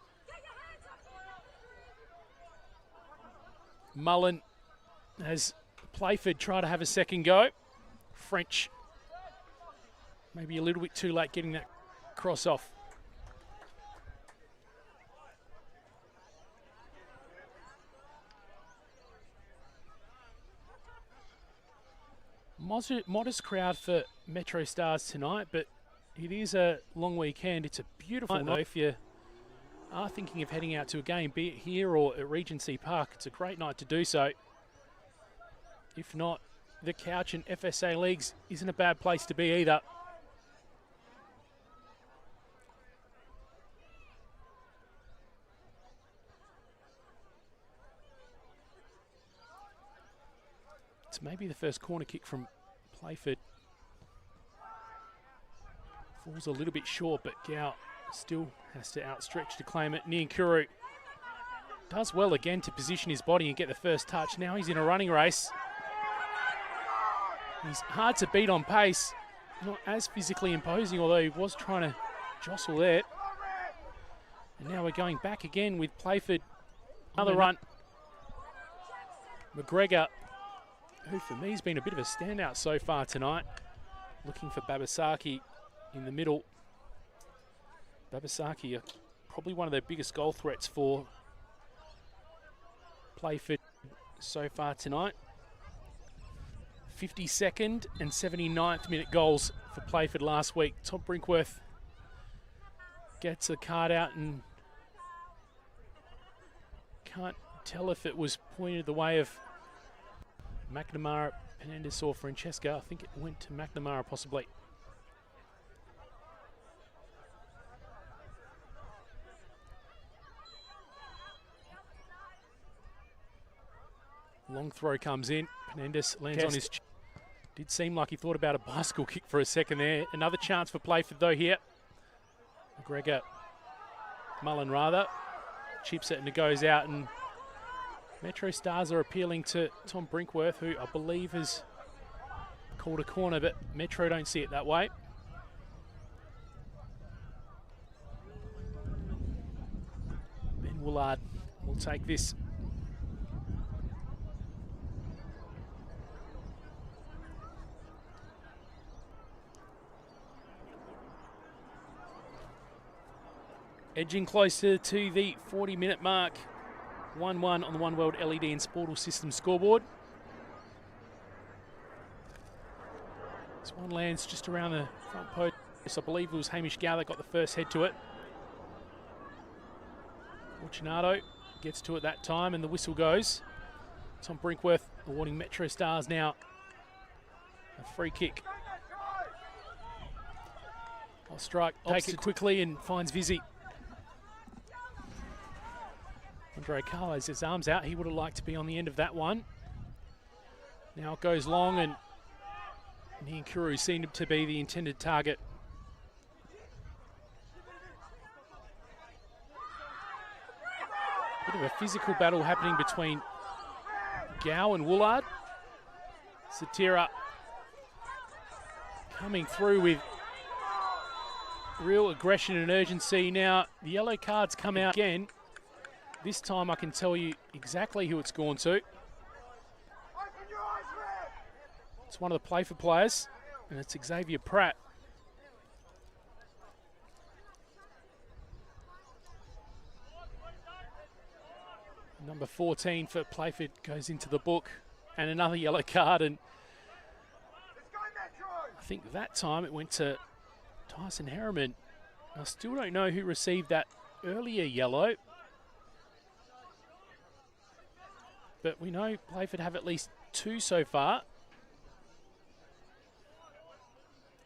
Mullen has Playford try to have a second go. French, maybe a little bit too late getting that cross off. Modest crowd for MetroStars tonight, but it is a long weekend. It's a beautiful night though if you are thinking of heading out to a game, be it here or at Regency Park. It's a great night to do so. If not, the Couch and FSA leagues isn't a bad place to be either. It's maybe the first corner kick from Playford falls a little bit short, but Gow still has to outstretch to claim it. Niankuru does well again to position his body and get the first touch. Now he's in a running race. He's hard to beat on pace, not as physically imposing, although he was trying to jostle there. And now we're going back again with Playford. Another run. McGregor, who for me has been a bit of a standout so far tonight, looking for Babasaki in the middle. Babasaki are probably one of their biggest goal threats for Playford so far tonight. 52nd and 79th minute goals for Playford last week. Tom Brinkworth gets a card out and can't tell if it was pointed the way of McNamara, Penendis or Francesca. I think it went to McNamara possibly. Long throw comes in. Penendis lands on his chin. Did seem like he thought about a bicycle kick for a second there. Another chance for Playford though here. McGregor, Mullen rather, chips it and it goes out, and MetroStars are appealing to Tom Brinkworth, who I believe has called a corner, but Metro don't see it that way. Ben Woolard will take this. Edging closer to the 40-minute mark. 1-1 on the One World LED and Sportal Systems scoreboard. This one lands just around the front post. I believe it was Hamish Gow that got the first head to it. Fortunato gets to it that time and the whistle goes. Tom Brinkworth awarding MetroStars now a free kick. I'll strike, takes it quickly and finds Vizzy. Andre Carl has his arms out. He would have liked to be on the end of that one. Now it goes long and Niankuru seemed to be the intended target. Bit of a physical battle happening between Gow and Woolard. Satira coming through with real aggression and urgency. Now the yellow cards come out again. This time I can tell you exactly who it's gone to. It's one of the Playford players, and it's Xavier Pratt. Number 14 for Playford goes into the book, and another yellow card, and I think that time it went to Tyson Harriman. I still don't know who received that earlier yellow. But we know Playford have at least 2 so far.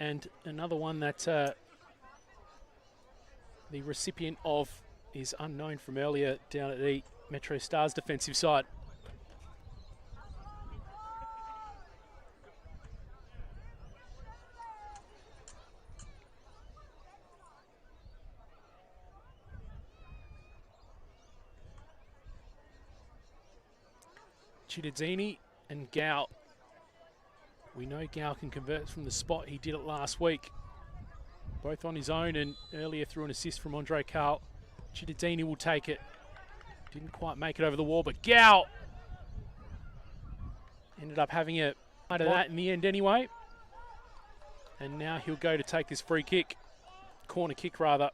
And another one that the recipient of is unknown from earlier down at the MetroStars defensive side. Chittadini and Gow. We know Gow can convert from the spot. He did it last week, both on his own and earlier through an assist from Andre Carl. Chittadini will take it. Didn't quite make it over the wall, but Gow ended up having a bite of that in the end anyway. And now he'll go to take this free kick, corner kick rather.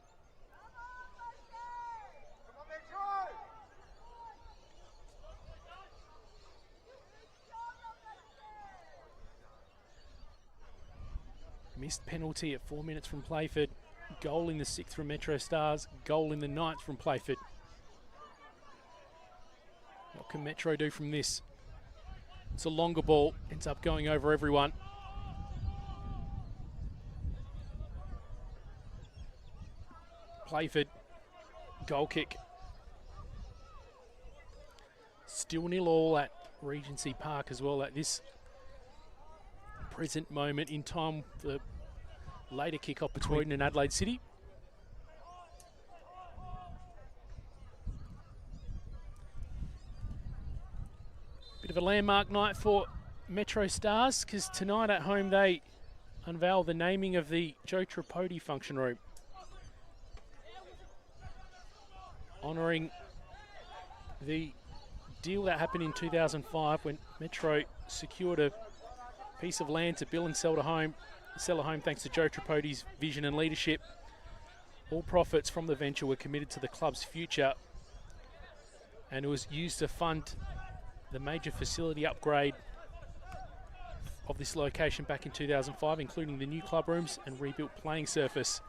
Missed penalty at 4 minutes from Playford. Goal in the 6th from MetroStars. Goal in the 9th from Playford. What can Metro do from this? It's a longer ball. Ends up going over everyone. Playford. Goal kick. Still 0-0 at Regency Park as well at this present moment in time, the later kick-off between and Adelaide City. Bit of a landmark night for MetroStars, because tonight at home they unveil the naming of the Joe Tripodi function room, honouring the deal that happened in 2005 when Metro secured a piece of land to build and sell a home thanks to Joe Tripodi's vision and leadership. All profits from the venture were committed to the club's future, and it was used to fund the major facility upgrade of this location back in 2005, including the new club rooms and rebuilt playing surface.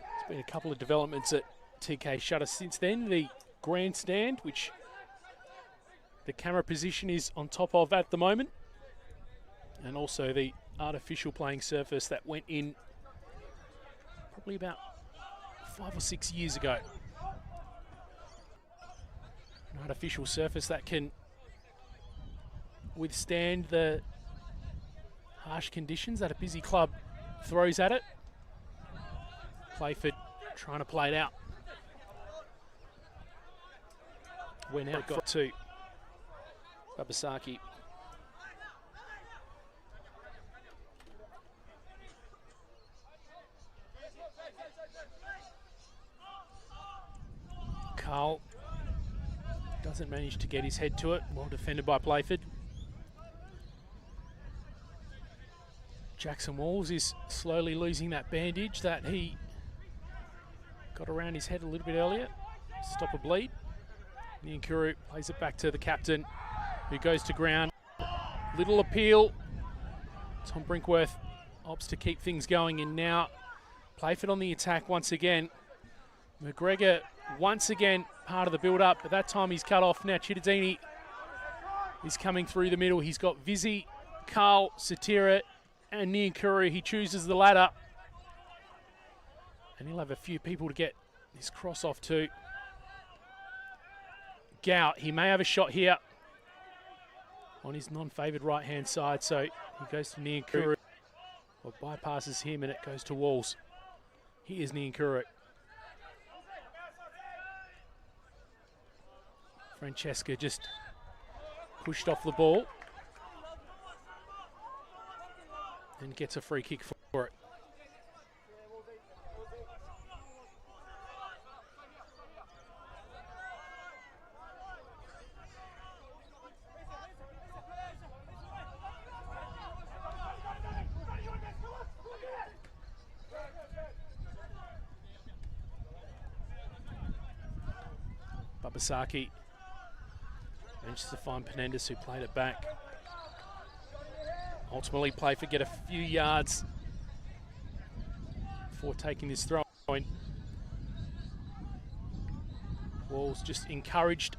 There's been a couple of developments at TK Shutter since then. The grandstand, which the camera position is on top of at the moment, and also the artificial playing surface that went in probably about 5 or 6 years ago. An artificial surface that can withstand the harsh conditions that a busy club throws at it. Playford trying to play it out. We're now got to Babasaki. Carl doesn't manage to get his head to it. Well defended by Playford. Jackson Walls is slowly losing that bandage that he got around his head a little bit earlier. Stop a bleed. Niankuru plays it back to the captain, who goes to ground. Little appeal. Tom Brinkworth opts to keep things going, and now Playford on the attack once again. McGregor once again part of the build-up, but that time he's cut off. Now Chittadini is coming through the middle. He's got Vizzy, Carl, Satira, and Niankuru. He chooses the ladder, and he'll have a few people to get this cross off to. Gout, he may have a shot here on his non-favoured right-hand side, so he goes to Niankuru, or bypasses him, and it goes to Walls. Here's Niankuru. Francesca just pushed off the ball and gets a free kick for it. Babasaki manages to find Penendus, who played it back. Ultimately, Playford get a few yards before taking this throw in. Walls just encouraged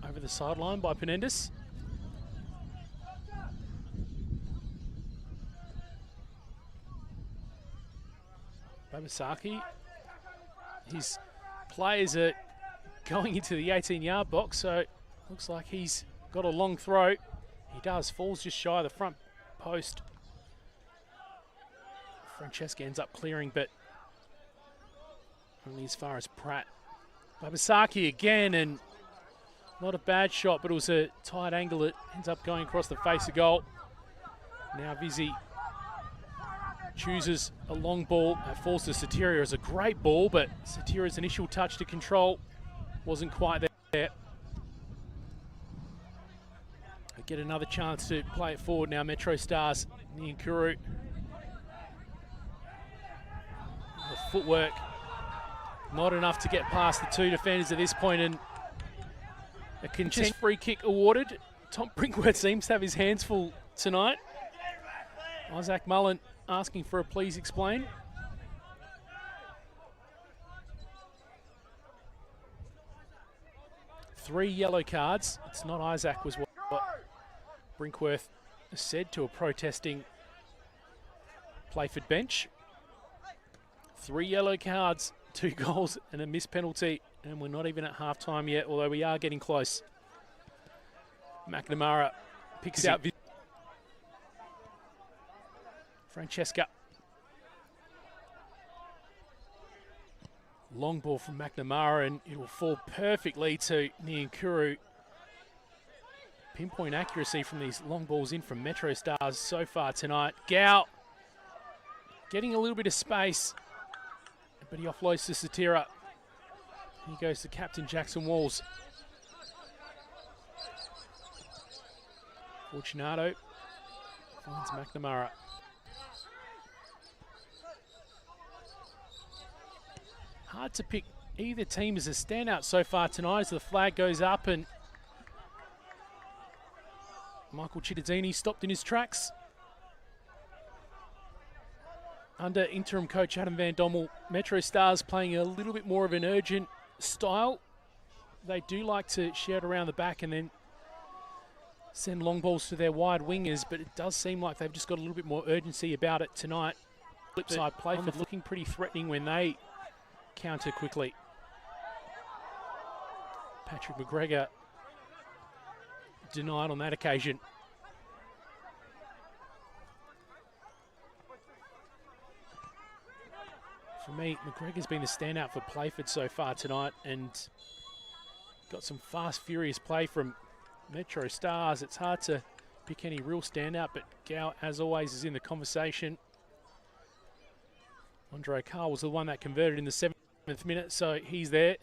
over the sideline by Penendus. Babasaki, his players are going into the 18-yard box, so looks like he's got a long throw. He does, falls just shy of the front post. Francesca ends up clearing, but only as far as Pratt. Babasaki again, and not a bad shot, but it was a tight angle. It ends up going across the face of goal. Now Vizzy chooses a long ball that falls to Satira. It's a great ball, but Satira's initial touch to control wasn't quite there. They get another chance to play it forward now. MetroStars, Niankuru. The footwork not enough to get past the two defenders at this point, and a contested free kick awarded. Tom Brinkworth seems to have his hands full tonight. Isaac Mullen asking for a please explain. Three yellow cards. It's not Isaac, was what Brinkworth said to a protesting Playford bench. 3 yellow cards, 2 goals and a missed penalty, and we're not even at half-time yet, although we are getting close. McNamara picks out. Francesca. Long ball from McNamara, and it will fall perfectly to Nyankuru. Pinpoint accuracy from these long balls in from MetroStars so far tonight. Gow getting a little bit of space, but he offloads to Satira. Here goes to captain Jackson Walls. Fortunato finds McNamara. Hard to pick either team as a standout so far tonight as the flag goes up, and Michael Cittadini stopped in his tracks. Under interim coach Adam Van Dommel, MetroStars playing a little bit more of an urgent style. They do like to shout around the back and then send long balls to their wide wingers, but it does seem like they've just got a little bit more urgency about it tonight. Flip side, Playford looking pretty threatening when they counter quickly. Patrick McGregor denied on that occasion. For me, McGregor's been the standout for Playford so far tonight, and got some fast, furious play from MetroStars. It's hard to pick any real standout, but Gow, as always, is in the conversation. Andre Carl was the one that converted in the 7th minute, so he's there.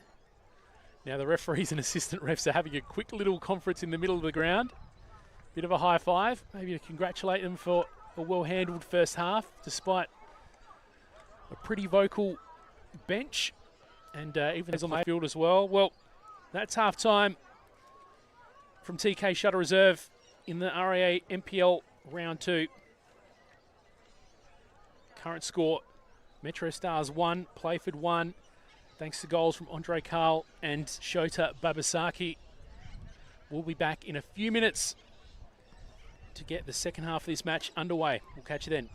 Now the referees and assistant refs are having a quick little conference in the middle of the ground. Bit of a high five, maybe to congratulate them for a well-handled first half, despite a pretty vocal bench, and even on the field as well. Well, that's half-time from TK Shutter Reserve in the RAA NPL Round 2. Current score, MetroStars 1, Playford 1, thanks to goals from Andre Carl and Shota Babasaki. We'll be back in a few minutes to get the second half of this match underway. We'll catch you then.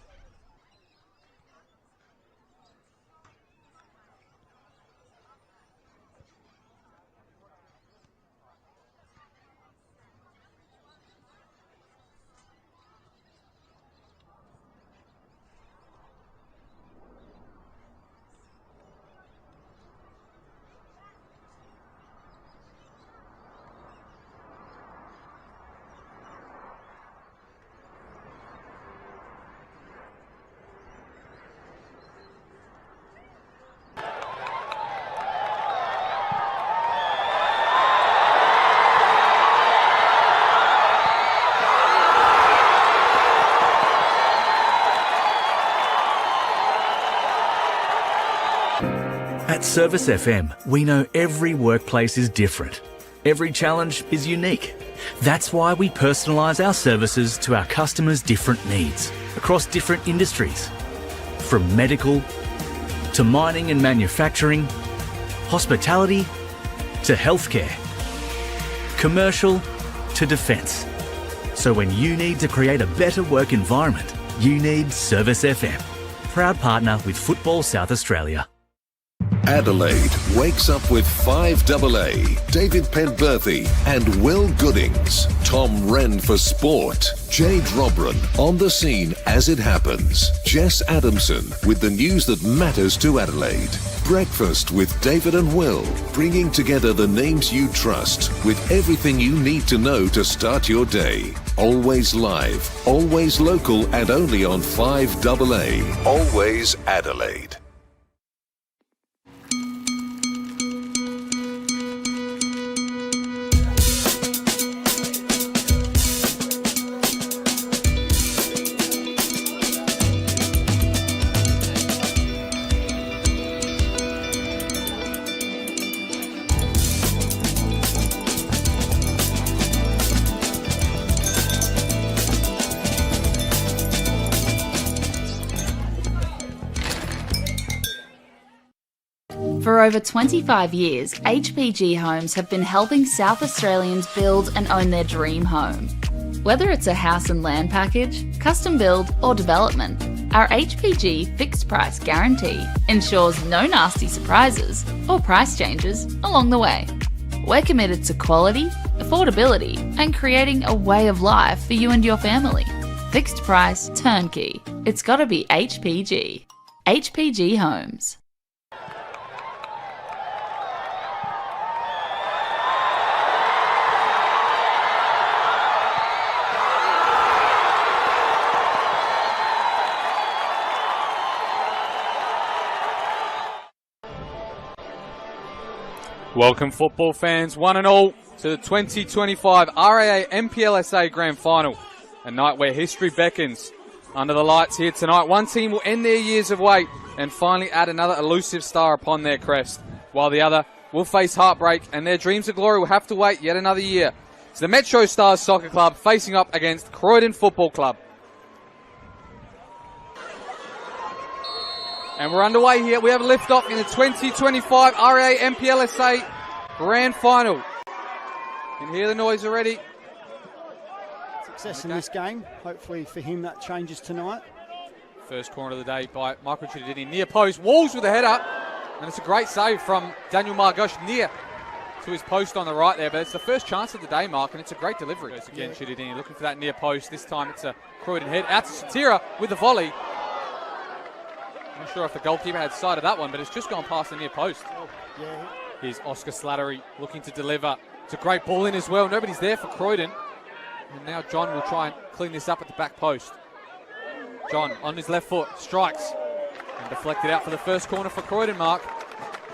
At Service FM, we know every workplace is different. Every challenge is unique. That's why we personalise our services to our customers' different needs across different industries. From medical to mining and manufacturing, hospitality to healthcare, commercial to defence. So when you need to create a better work environment, you need Service FM. Proud partner with Football South Australia. Adelaide wakes up with 5AA, David Penberthy and Will Goodings. Tom Wren for sport. Jade Robran on the scene as it happens. Jess Adamson with the news that matters to Adelaide. Breakfast with David and Will, bringing together the names you trust with everything you need to know to start your day. Always live, always local, and only on 5AA. Always Adelaide. For over 25 years, HPG Homes have been helping South Australians build and own their dream home. Whether it's a house and land package, custom build or development, our HPG fixed price guarantee ensures no nasty surprises or price changes along the way. We're committed to quality, affordability and creating a way of life for you and your family. Fixed price, turnkey. It's gotta be HPG. HPG Homes. Welcome football fans, one and all, to the 2025 RAA NPLSA Grand Final, a night where history beckons. Under the lights here tonight, one team will end their years of wait and finally add another elusive star upon their crest, while the other will face heartbreak and their dreams of glory will have to wait yet another year. It's the MetroStars Soccer Club facing up against Croydon Football Club. And we're underway here. We have a lift-off in the 2025 RAA NPLSA Grand Final. You can hear the noise already. Success in this game. Hopefully for him that changes tonight. First corner of the day by Michael Chidini. Near post. Walls with a header. And it's a great save from Daniel Margosh near to his post on the right there. But it's the first chance of the day, Mark, and it's a great delivery. Goes again, Chidini looking for that near post. This time it's a Croydon head. Out to Satira with the volley. Not sure if the goalkeeper had sight of that one, but it's just gone past the near post. Yeah. Here's Oscar Slattery looking to deliver. It's a great ball in as well. Nobody's there for Croydon. And now John will try and clean this up at the back post. John on his left foot, strikes. And deflected out for the first corner for Croydon, Mark.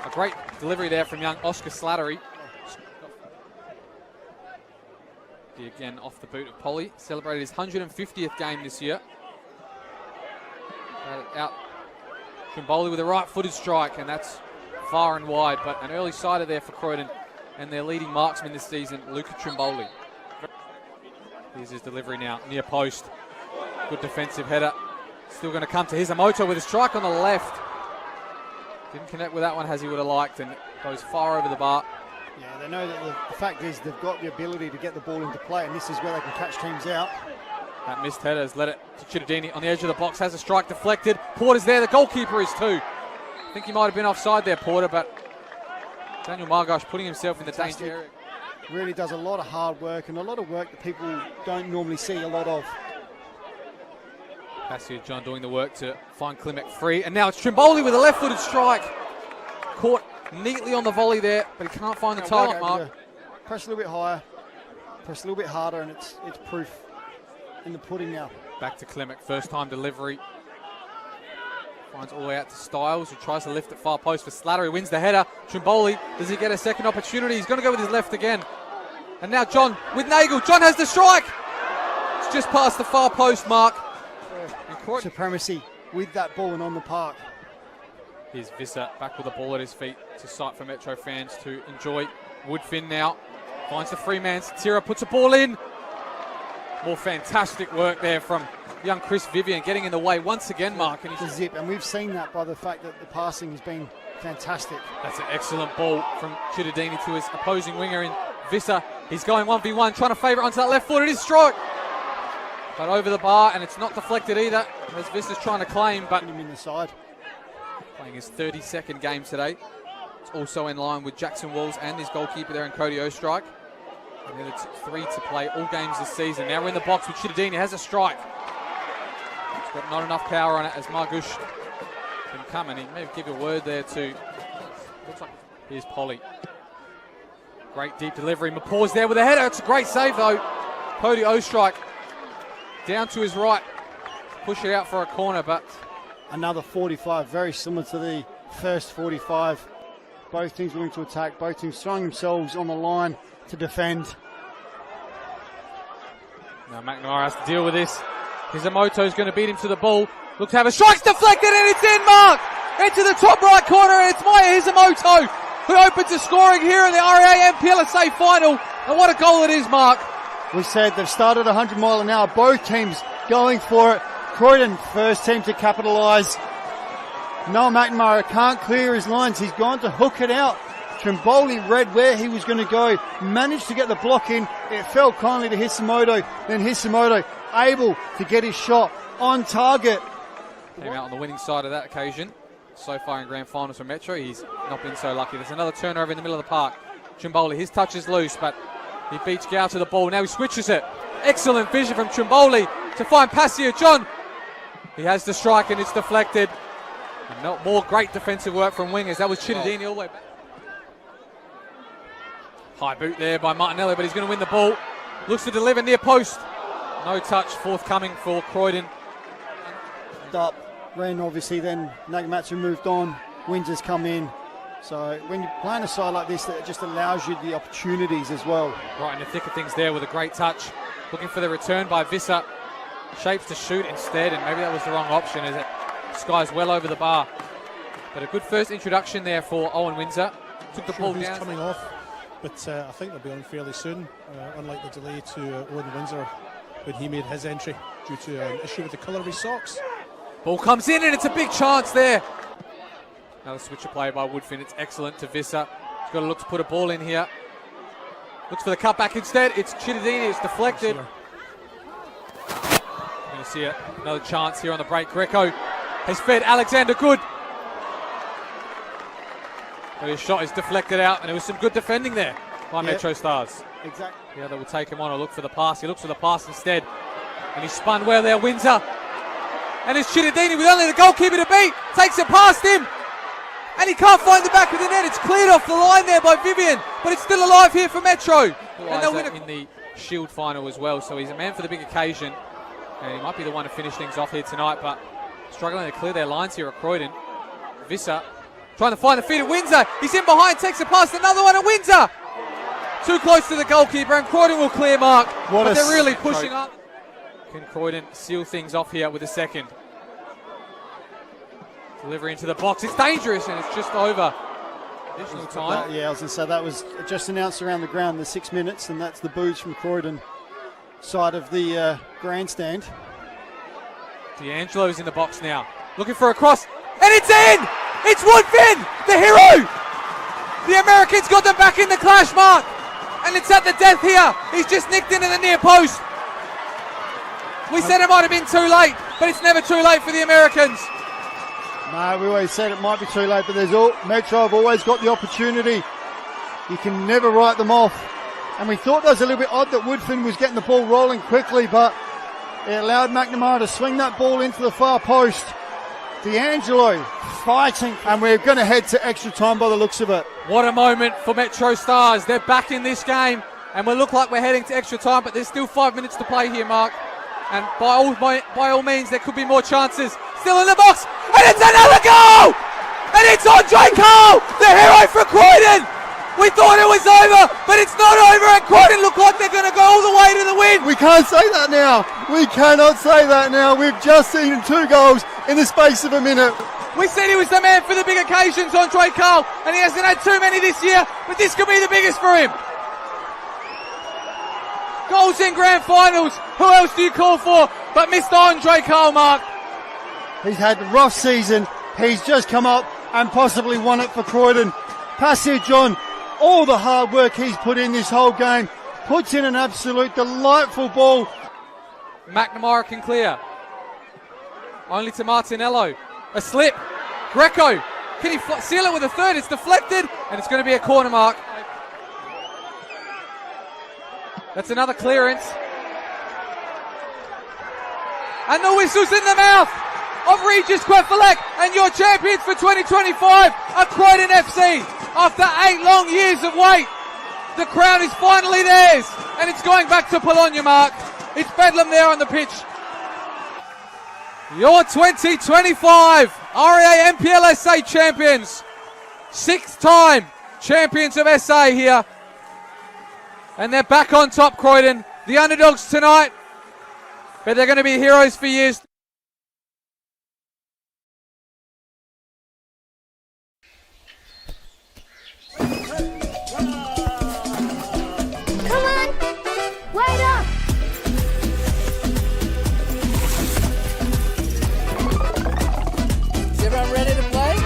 A great delivery there from young Oscar Slattery. Again off the boot of Polly. Celebrated his 150th game this year. Out. Trimboli with a right-footed strike, and that's far and wide, but an early sider there for Croydon and their leading marksman this season, Luca Trimboli. Here's his delivery now, near post. Good defensive header. Still going to come to Hisamoto with a strike on the left. Didn't connect with that one as he would have liked, and goes far over the bar. Yeah, they know that the fact is they've got the ability to get the ball into play, and this is where they can catch teams out. That missed header has led it to Chidini on the edge of the box, has a strike deflected. Porter's there, the goalkeeper is too. I think he might have been offside there, Porter, but Daniel Margosh putting himself in the danger area. Really does a lot of hard work and a lot of work that people don't normally see a lot of. Passio John doing the work to find Klimek free, and now it's Trimboli with a left-footed strike. Caught neatly on the volley there, but he can't find the target, Mark. Press a little bit higher, press a little bit harder, and it's proof in the pudding now. Back to Klimek, first time delivery. Finds all the way out to Styles, who tries to lift at far post for Slattery, wins the header. Trimboli, does he get a second opportunity? He's going to go with his left again. And now John with Nagel. John has the strike. It's just past the far post, Mark. Supremacy with that ball and on the park. Here's Visser back with the ball at his feet. It's a sight for Metro fans to enjoy. Woodfin now finds the free man. Satira puts a ball in. More fantastic work there from young Chris Vivian, getting in the way once again, Mark. And he's zip, and we've seen that by the fact that the passing has been fantastic. That's an excellent ball from Chidini to his opposing winger in Visser. He's going 1v1, trying to favour it onto that left foot. It is strike, but over the bar, and it's not deflected either, as Visser's trying to claim, but him in the side. Playing his 32nd game today. It's also in line with Jackson Walls and his goalkeeper there in Cody Ostrike. And then it's 3 to play all games this season. Now we're in the box with Chidini, has a strike. It's got not enough power on it as Margush can come, and he may give a word there to, looks like, here's Polly. Great deep delivery, Mapaw's there with a header. It's a great save though. Cody Ostrike down to his right, push it out for a corner, but another 45, very similar to the first 45. Both teams willing to attack, both teams throwing themselves on the line to defend. Now McNamara has to deal with this. Hisamoto's going to beat him to the ball. Look to have a strike's deflected, and it's in, Mark! Into the top right corner, and it's Maya Hisamoto who opens the scoring here in the RAA NPLSA final. And what a goal it is, Mark. We said they've started 100 mile an hour, both teams going for it. Croydon, first team to capitalise. Noah McNamara can't clear his lines. He's gone to hook it out. Trimboli read where he was going to go, managed to get the block in. It fell kindly to Hisamoto. Then Hisamoto able to get his shot on target. Came out on the winning side of that occasion. So far in grand finals for Metro, he's not been so lucky. There's another turnover in the middle of the park. Trimboli, his touch is loose, but he beats Gow to the ball. Now he switches it. Excellent vision from Trimboli. to find Passia. John, he has the strike and it's deflected. And no more great defensive work from wingers. That was Chittadini all the way back. High boot there by Martinelli, but he's going to win the ball. Looks to deliver near post. No touch forthcoming for Croydon. Up, Ren obviously, then Nagamatsu moved on, Windsor's come in. So when you're playing a side like this, that just allows you the opportunities as well. Right in the thick of things there with a great touch. Looking for the return by Visser. Shapes to shoot instead, and maybe that was the wrong option as it skies well over the bar. But a good first introduction there for Owen Windsor. Took the ball down. Coming off, but I think they'll be on fairly soon, unlike the delay to Owen Windsor when he made his entry due to an issue with the colour of his socks. Ball comes in and it's a big chance there. Another switcher play by Woodfin. It's excellent to Visser. He's got to look to put a ball in here. Looks for the cutback instead. It's Chittadini. It's deflected. We're going to see another chance here on the break. Greco has fed Alexander Good. But his shot is deflected out, and there was some good defending there by MetroStars. Exactly. Yeah, they will take him on or look for the pass. He looks for the pass instead. And he spun well there, Windsor. And it's Chittadini with only the goalkeeper to beat. Takes it past him. And he can't find the back of the net. It's cleared off the line there by Vivian. But it's still alive here for Metro. And they'll win it in the Shield final as well. So he's a man for the big occasion. And he might be the one to finish things off here tonight. But struggling to clear their lines here at Croydon. Visser trying to find the feet at Windsor. He's in behind, takes it past another one at Windsor. Too close to the goalkeeper, and Croydon will clear mark. But they're really pushing up. Can Croydon seal things off here with a second? Delivery into the box. It's dangerous, and it's just over. Additional time. Yeah, I was going to say that was just announced around the ground, the 6 minutes, and that's the boos from Croydon side of the grandstand. D'Angelo's in the box now. Looking for a cross, and it's in! It's Woodfin, the hero! The Americans got them back in the clash, Mark. And it's at the death here. He's just nicked into the near post. We said it might have been too late, but it's never too late for the Americans. No, we always said it might be too late, but Metro have always got the opportunity. You can never write them off. And we thought that was a little bit odd that Woodfin was getting the ball rolling quickly, but it allowed McNamara to swing that ball into the far post. D'Angelo fighting, and we're going to head to extra time by the looks of it. What a moment for MetroStars. They're back in this game, and we look like we're heading to extra time, but there's still 5 minutes to play here, Mark. And by all means, there could be more chances. Still in the box, and it's another goal! And it's Andre Cole, the hero for Croydon! We thought it was over, but it's not over, and Croydon look like they're going to go all the way to the win. We can't say that now. We cannot say that now. We've just seen 2 goals in the space of a minute. We said he was the man for the big occasions, Andre Cole, and he hasn't had too many this year, but this could be the biggest for him. Goals in grand finals. Who else do you call for but Mr. Andre Cole, Mark? He's had a rough season. He's just come up and possibly won it for Croydon. Passage on. All the hard work he's put in this whole game. Puts in an absolute delightful ball. McNamara can clear. Only to Martinello. A slip. Greco. Can he seal it with a third? It's deflected, and it's going to be a corner, Mark. That's another clearance. And the whistle's in the mouth of Regis Quefalek, and your champions for 2025 are Croydon FC. After 8 long years of wait, the crown is finally theirs, and it's going back to Bologna, Mark. It's bedlam there on the pitch. Your 2025 REA NPLSA champions. 6th time champions of SA here. And they're back on top, Croydon. The underdogs tonight, but they're going to be heroes for years. Come on! Wait up! Is everyone ready to play?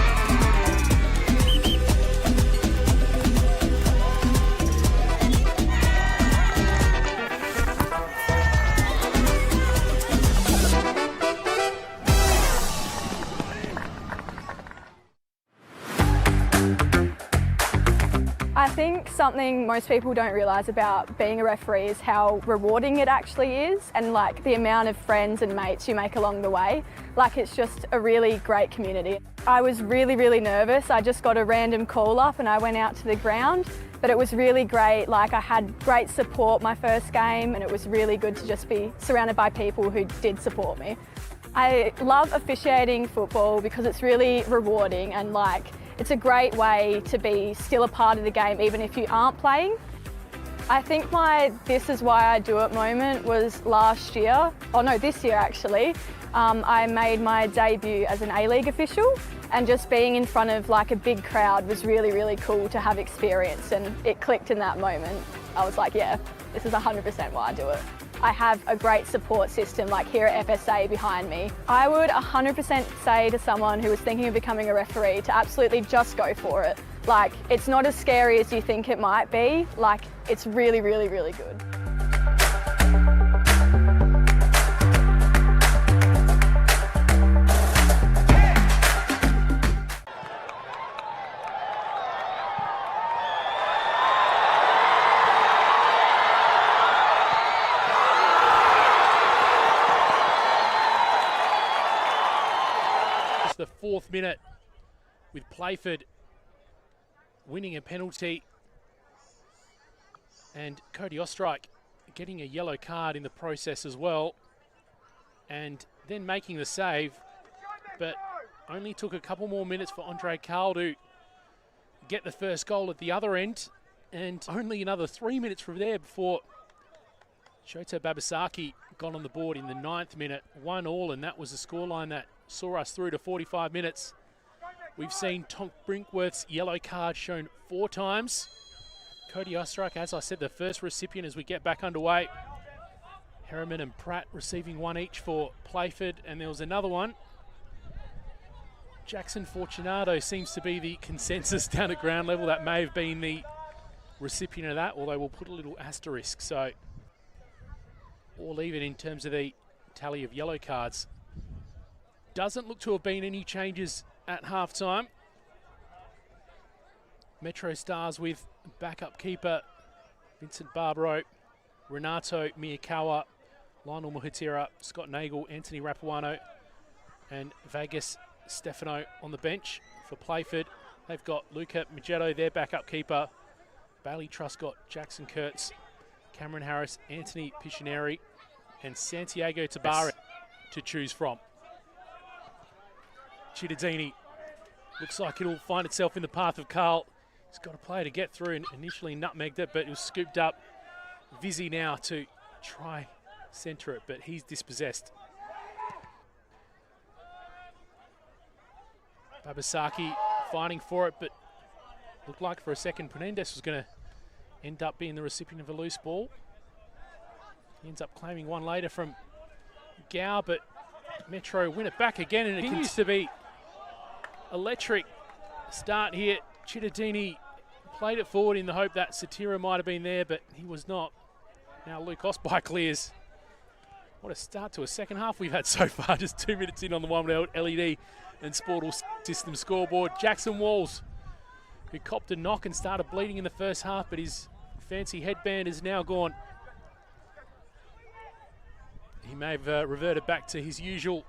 something most people don't realise about being a referee is how rewarding it actually is, and like the amount of friends and mates you make along the way. Like, it's just a really great community. I was really nervous. I just got a random call up and I went out to the ground, but it was really great. Like, I had great support my first game, and it was really good to just be surrounded by people who did support me. I love officiating football because it's really rewarding, and like, it's a great way to be still a part of the game even if you aren't playing. I think my "this is why I do it" moment was last year, this year actually. I made my debut as an A-League official, and just being in front of like a big crowd was really cool to have experience, and it clicked in that moment. I was like, yeah, this is 100% why I do it. I have a great support system like here at FSA behind me. I would 100% say to someone who was thinking of becoming a referee to absolutely just go for it. Like, it's not as scary as you think it might be. Like, it's really good. The 4th minute with Playford winning a penalty, and Cody Ostrike getting a yellow card in the process as well, and then making the save, but only took a couple more minutes for Andre Carl to get the first goal at the other end, and only another 3 minutes from there before Shota Babasaki got on the board in the 9th minute. 1-1, and that was the scoreline that saw us through to 45 minutes. We've seen Tonk Brinkworth's yellow card shown 4 times. Cody Ostrike, as I said, the first recipient as we get back underway. Harriman and Pratt receiving 1 each for Playford, and there was another one. Jackson Fortunato seems to be the consensus down at ground level. That may have been the recipient of that, although we'll put a little asterisk. So all even in terms of the tally of yellow cards. Doesn't look to have been any changes at halftime. MetroStars with backup keeper Vincent Barbaro, Renato Miyakawa, Lionel Muhatira, Scott Nagel, Anthony Rapuano, and Vegas Stefano on the bench for Playford. They've got Luca Magetto, their backup keeper, Bailey Truscott, Jackson Kurtz, Cameron Harris, Anthony Piccioneri, and Santiago Tabara to choose from. Cittadini looks like it'll find itself in the path of Carl. He's got a player to get through and initially nutmegged it, but it was scooped up. Vizzy now to try centre it, but he's dispossessed. Babasaki fighting for it, but looked like for a second Penendez was going to end up being the recipient of a loose ball. He ends up claiming one later from Gow, but Metro win it back again, and it continues to be electric start here. Cittadini played it forward in the hope that Satira might have been there, but he was not. Now Luke Osby clears. What a start to a second half we've had so far. Just 2 minutes in on the One LED and Sportal System scoreboard. Jackson Walls, who copped a knock and started bleeding in the first half, but his fancy headband is now gone. He may have reverted back to his usual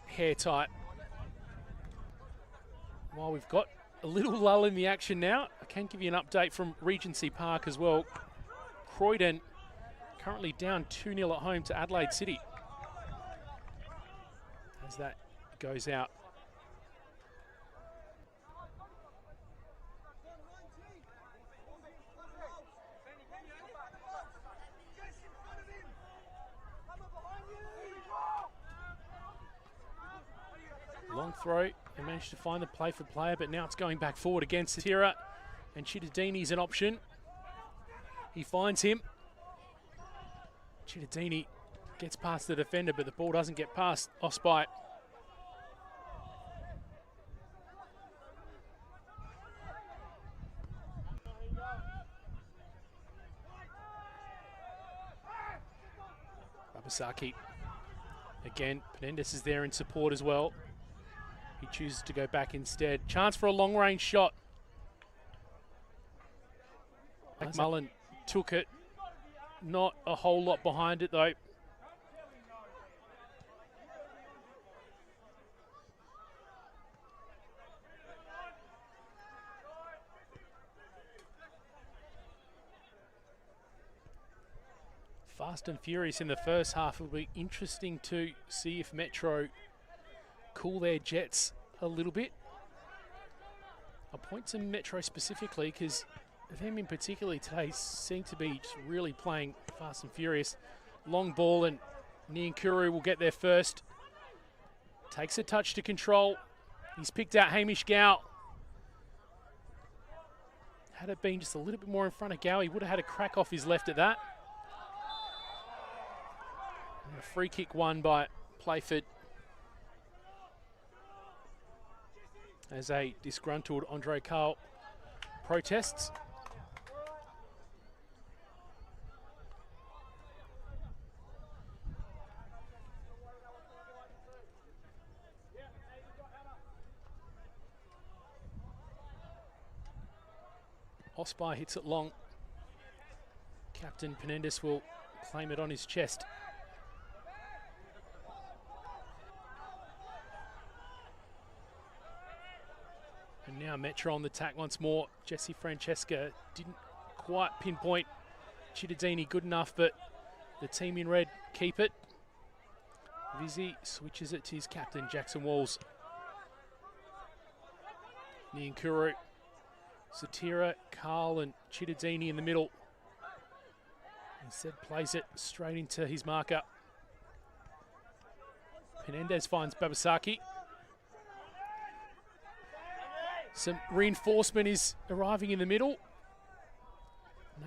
hair type. While we've got a little lull in the action now, I can give you an update from Regency Park as well. Croydon currently down 2-0 at home to Adelaide City. As that goes out. Long throw, and managed to find the Playford player, but now it's going back forward against Satira, and Cittadini's an option. He finds him. Cittadini gets past the defender, but the ball doesn't get past Osby. Babasaki. Again, Penendez is there in support as well. He chooses to go back instead. Chance for a long-range shot. Mullen took it. Not a whole lot behind it though. Fast and furious in the first half. It'll be interesting to see if Metro cool their jets a little bit. I'll point to Metro specifically because them in particular today seem to be just really playing fast and furious. Long ball and Niankuru will get there first. Takes a touch to control. He's picked out Hamish Gow. Had it been just a little bit more in front of Gow, he would have had a crack off his left at that. And a free kick won by Playford as a disgruntled Andre Carl protests. Osby hits it long. Captain Penendis will claim it on his chest. And now Metro on the attack once more. Jesse Francesca didn't quite pinpoint Cittadini good enough, but the team in red keep it. Vizzy switches it to his captain, Jackson Walls. Niankuru, Satira, Carl and Cittadini in the middle. Instead plays it straight into his marker. Penendez finds Babasaki. Some reinforcement is arriving in the middle.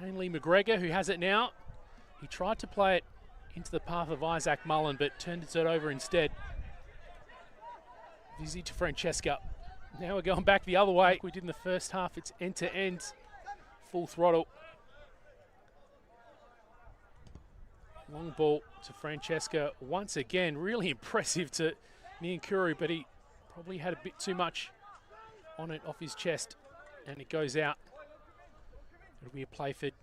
Mainly McGregor, who has it now. He tried to play it into the path of Isaac Mullen, but turned it over instead. Vizzy to Francesca. Now we're going back the other way. Like we did in the first half. It's end-to-end, full throttle. Long ball to Francesca once again. Really impressive to Niankuru, but he probably had a bit too much on it off his chest, and it goes out. It'll be a Playford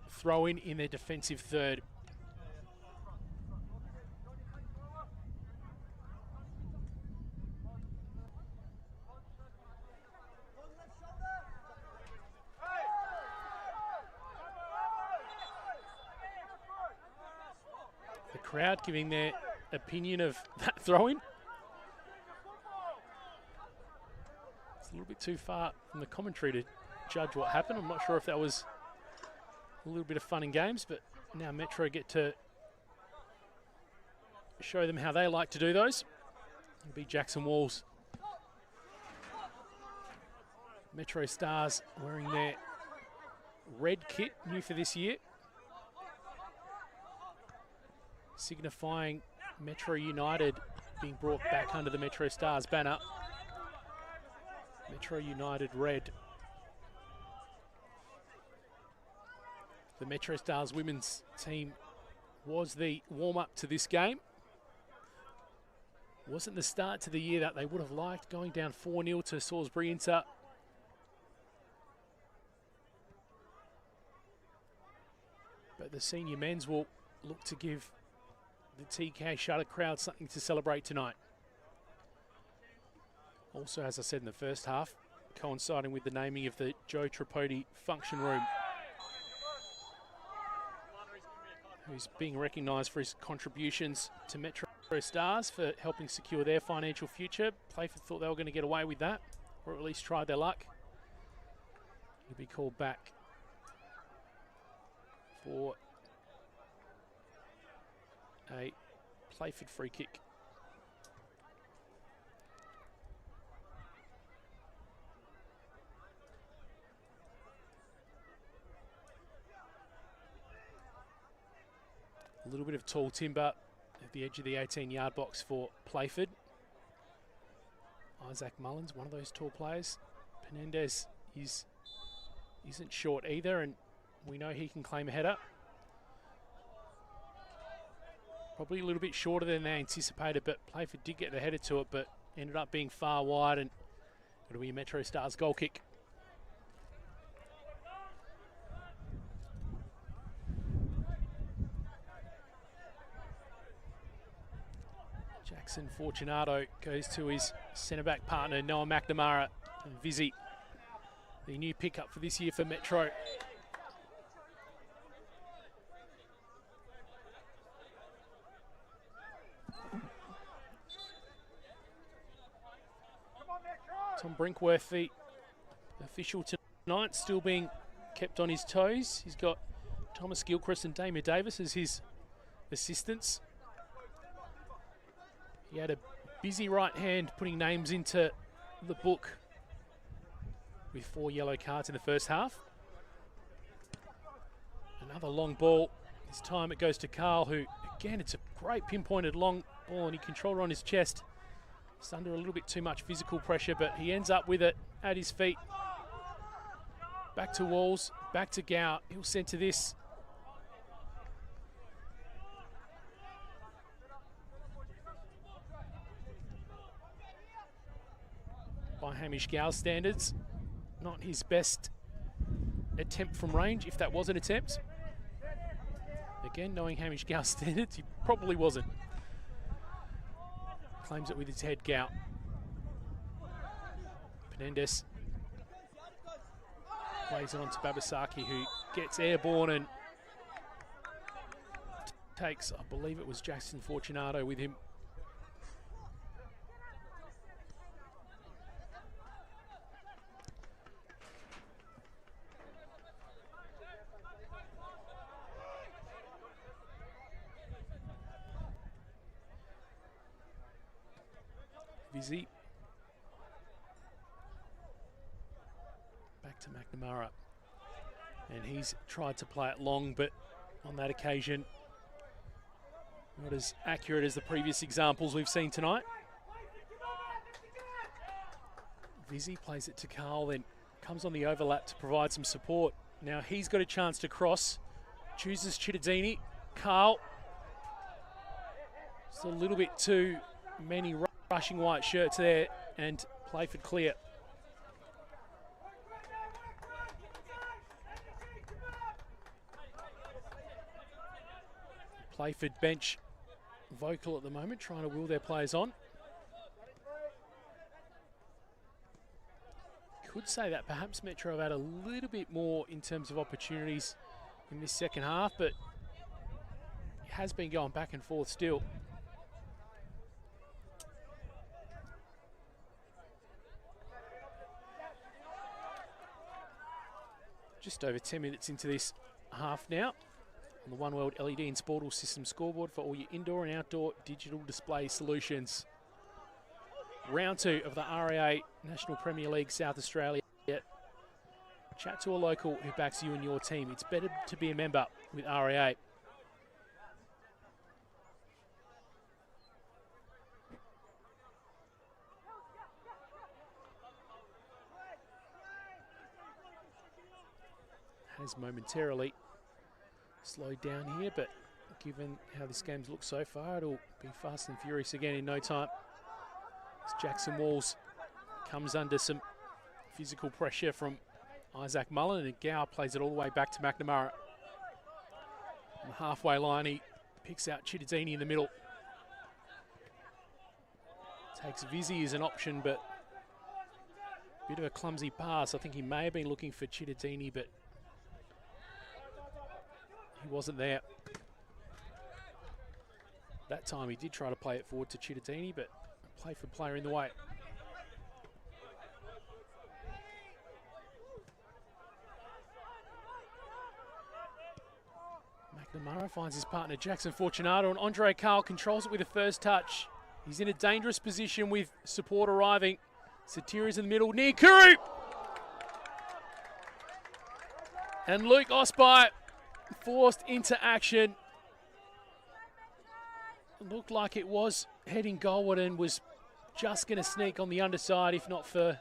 throw in their defensive third. The crowd giving their opinion of that throw-in. A little bit too far from the commentary to judge what happened. I'm not sure if that was a little bit of fun and games, but now Metro get to show them how they like to do those. It'll be Jackson Walls. MetroStars wearing their red kit, new for this year, signifying Metro United being brought back under the MetroStars banner. Metro United red. The MetroStars women's team was the warm-up to this game. Wasn't the start to the year that they would have liked, going down 4-0 to Salisbury Inter. But the senior men's will look to give the TK Shutter crowd something to celebrate tonight. Also, as I said in the first half, coinciding with the naming of the Joe Tripodi function room, who's being recognised for his contributions to MetroStars for helping secure their financial future. Playford thought they were going to get away with that, or at least try their luck. He'll be called back for a Playford free kick. A little bit of tall timber at the edge of the 18-yard box for Playford. Isaac Mullins, one of those tall players. Penendez isn't short either, and we know he can claim a header. Probably a little bit shorter than they anticipated, but Playford did get the header to it, but ended up being far wide, and it'll be a MetroStars goal kick. Jackson Fortunato goes to his centre-back partner, Noah McNamara, and Vizzy, the new pickup for this year for Metro. Tom Brinkworth, the official tonight, still being kept on his toes. He's got Thomas Gilchrist and Damien Davis as his assistants. He had a busy right hand putting names into the book with 4 yellow cards in the first half. Another long ball. This time it goes to Carl, who, again, it's a great pinpointed long ball, and he controlled it on his chest. It's under a little bit too much physical pressure, but he ends up with it at his feet. Back to Walls, back to Gow. He'll centre this. By Hamish Gow's standards, not his best attempt from range, if that was an attempt. Again, knowing Hamish Gow's standards, he probably wasn't. Claims it with his head, Gow. Penendez plays it on to Babasaki, who gets airborne and takes, I believe it was Jackson Fortunato with him. Vizzy. Back to McNamara. And he's tried to play it long, but on that occasion, not as accurate as the previous examples we've seen tonight. Vizzy plays it to Carl, then comes on the overlap to provide some support. Now he's got a chance to cross. Chooses Chittadini. Carl. Just a little bit too many rushing white shirts there, and Playford clear. Playford bench vocal at the moment, trying to will their players on. Could say that perhaps Metro have had a little bit more in terms of opportunities in this second half, but it has been going back and forth still. Just over 10 minutes into this half now on the One World LED and Sportal System scoreboard for all your indoor and outdoor digital display solutions. Round 2 of the RAA National Premier League South Australia. Chat to a local who backs you and your team. It's better to be a member with RAA. Has momentarily slowed down here, but given how this game's looked so far, it'll be fast and furious again in no time. As Jackson Walls comes under some physical pressure from Isaac Mullen, and Gow plays it all the way back to McNamara. On the halfway line, he picks out Chittadini in the middle. Takes Vizzy as an option, but a bit of a clumsy pass. I think he may have been looking for Chittadini, but he wasn't there. That time he did try to play it forward to Chittadini, but Playford player in the way. McNamara finds his partner Jackson Fortunato, and Andre Carl controls it with a first touch. He's in a dangerous position with support arriving. Satira's in the middle, near Kuru! And Luke Osby forced into action. Looked like it was heading goalward and was just going to sneak on the underside, if not for,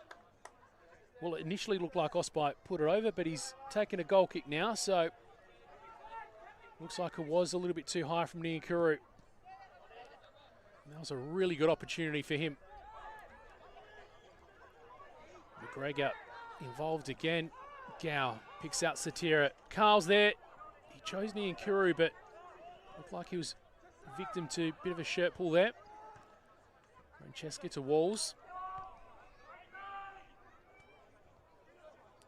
well, it initially looked like Osby put it over, but he's taken a goal kick now, so looks like it was a little bit too high from Niakuru. That was a really good opportunity for him. McGregor involved again. Gow picks out Satira. Carl's there. He chose Niakuru, but looked like he was victim to a bit of a shirt pull there. Francesca to Walls.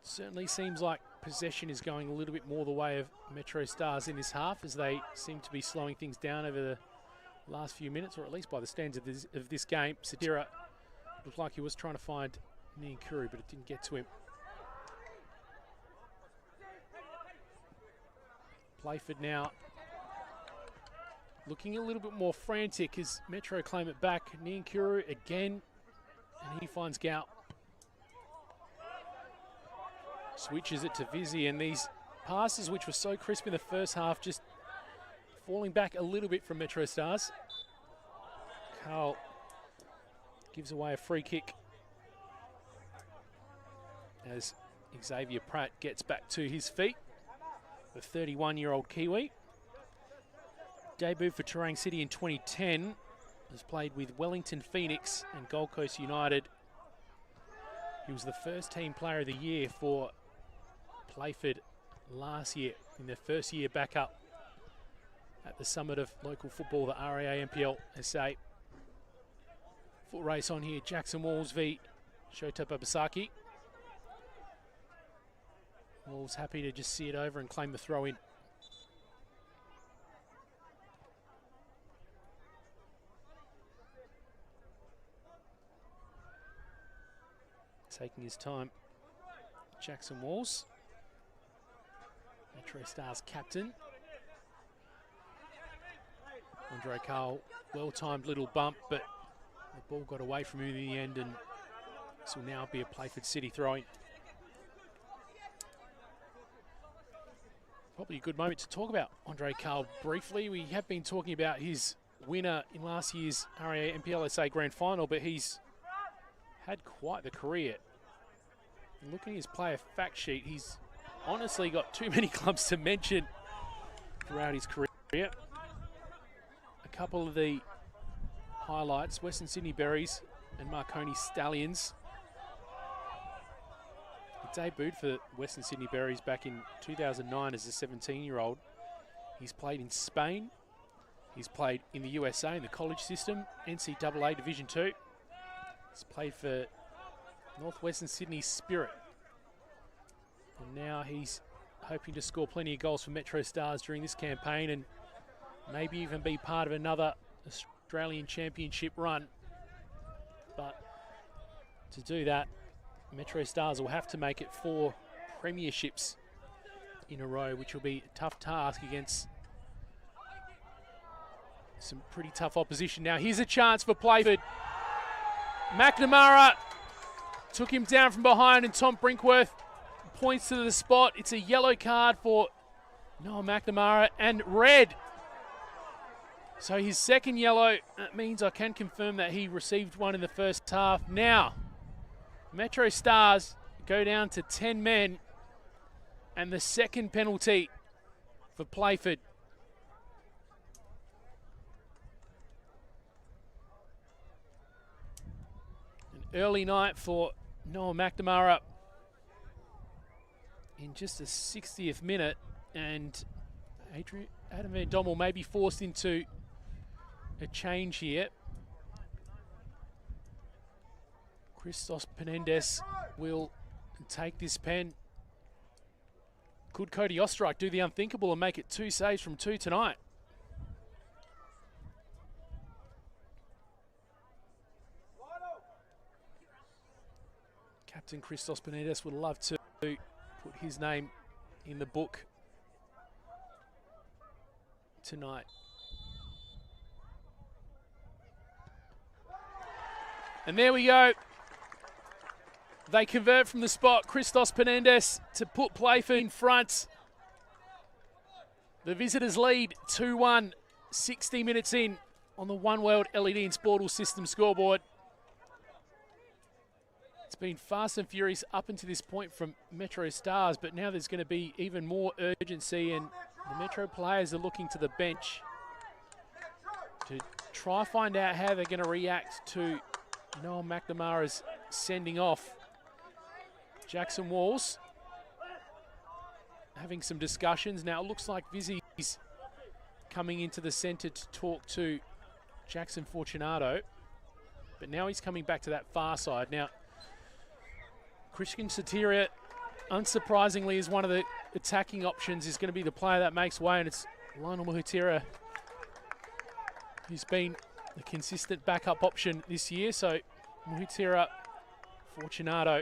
Certainly seems like possession is going a little bit more the way of MetroStars in this half, as they seem to be slowing things down over the last few minutes, or at least by the standards of this game. Satira looked like he was trying to find Niankuru, but it didn't get to him. Playford now looking a little bit more frantic as Metro claim it back. Niankuru again, and he finds Gout. Switches it to Vizzy, and these passes, which were so crisp in the first half, just falling back a little bit from MetroStars. Carl gives away a free kick as Xavier Pratt gets back to his feet. The 31-year-old Kiwi. Debuted for Terang City in 2010. Has played with Wellington Phoenix and Gold Coast United. He was the first team player of the year for Playford last year in their first year back up at the summit of local football, the RAA NPLSA. Foot race on here, Jackson Walls v Shota Babasaki. Walls happy to just see it over and claim the throw in. Taking his time, Jackson Walls. MetroStars captain. Andre Carl, well-timed little bump, but the ball got away from him in the end, and this will now be a Playford City throw-in. Probably a good moment to talk about Andre Carl briefly. We have been talking about his winner in last year's RAA NPLSA Grand Final, but he's had quite the career. And looking at his player fact sheet, he's honestly got too many clubs to mention throughout his career. A couple of the highlights, Western Sydney Berries and Marconi Stallions. He debuted for Western Sydney Berries back in 2009 as a 17-year-old. He's played in Spain. He's played in the USA in the college system, NCAA Division 2. He's played for Northwestern Sydney Spirit. And now he's hoping to score plenty of goals for MetroStars during this campaign and maybe even be part of another Australian Championship run. But to do that, MetroStars will have to make it 4 premierships in a row, which will be a tough task against some pretty tough opposition. Now here's a chance for Playford. McNamara took him down from behind, and Tom Brinkworth points to the spot. It's a yellow card for Noah McNamara and red. So his second yellow, that means I can confirm that he received one in the first half. Now, MetroStars go down to 10 men, and the second penalty for Playford. An early night for Noah McNamara in just the 60th minute, and Adam Van Dommel may be forced into a change here. Christos Penendes will take this pen. Could Cody Ostrike do the unthinkable and make it 2 saves from 2 tonight? Captain Christos Penendes would love to put his name in the book tonight. And there we go. They convert from the spot. Christos Penendes to put Playford in front. The visitors lead 2-1, 60 minutes in on the One World LED and Sportal System scoreboard. It's been fast and furious up until this point from MetroStars, but now there's going to be even more urgency, and the Metro players are looking to the bench to try find out how they're going to react to Noah McNamara's sending off. Jackson Walls having some discussions. Now it looks like Vizzy's coming into the centre to talk to Jackson Fortunato. but now he's coming back to that far side. Now, Christian Soteria, unsurprisingly, is one of the attacking options, is going to be the player that makes way, and it's Lionel Muhutira, who's been the consistent backup option this year. So Muhutira, Fortunato.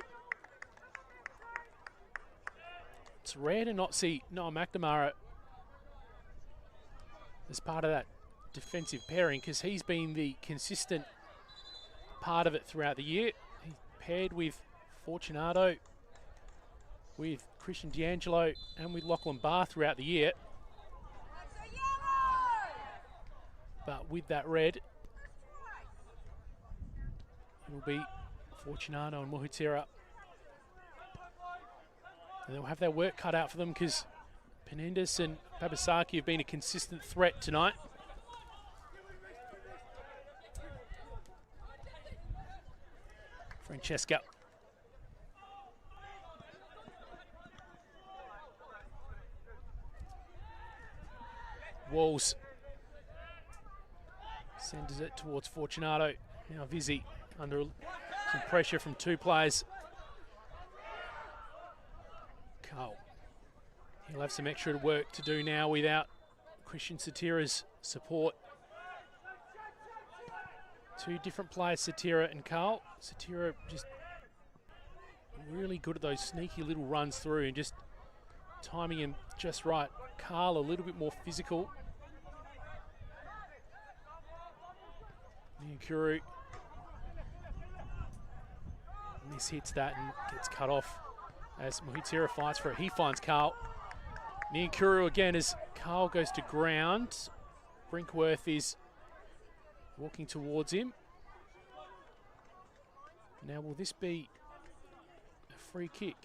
It's rare to not see Noah McNamara as part of that defensive pairing, because he's been the consistent part of it throughout the year. He paired with Fortunato, with Christian D'Angelo, and with Lachlan Barr throughout the year. But with that red, it will be Fortunato and Muhutira. And they'll have their work cut out for them, because Penendis and Babasaki have been a consistent threat tonight. Francesca. Walls sends it towards Fortunato. Now Vizzi under some pressure from two players. Carl. He'll have some extra work to do now without Christian Sotira's support. Two different players, Sotira and Carl. Sotira just really good at those sneaky little runs through and just timing him just right. Carl a little bit more physical. Niankuru mishits that and gets cut off as Muhutira fights for it. He finds Carl. Niankuru again as Carl goes to ground. Brinkworth is walking towards him. Now will this be a free kick?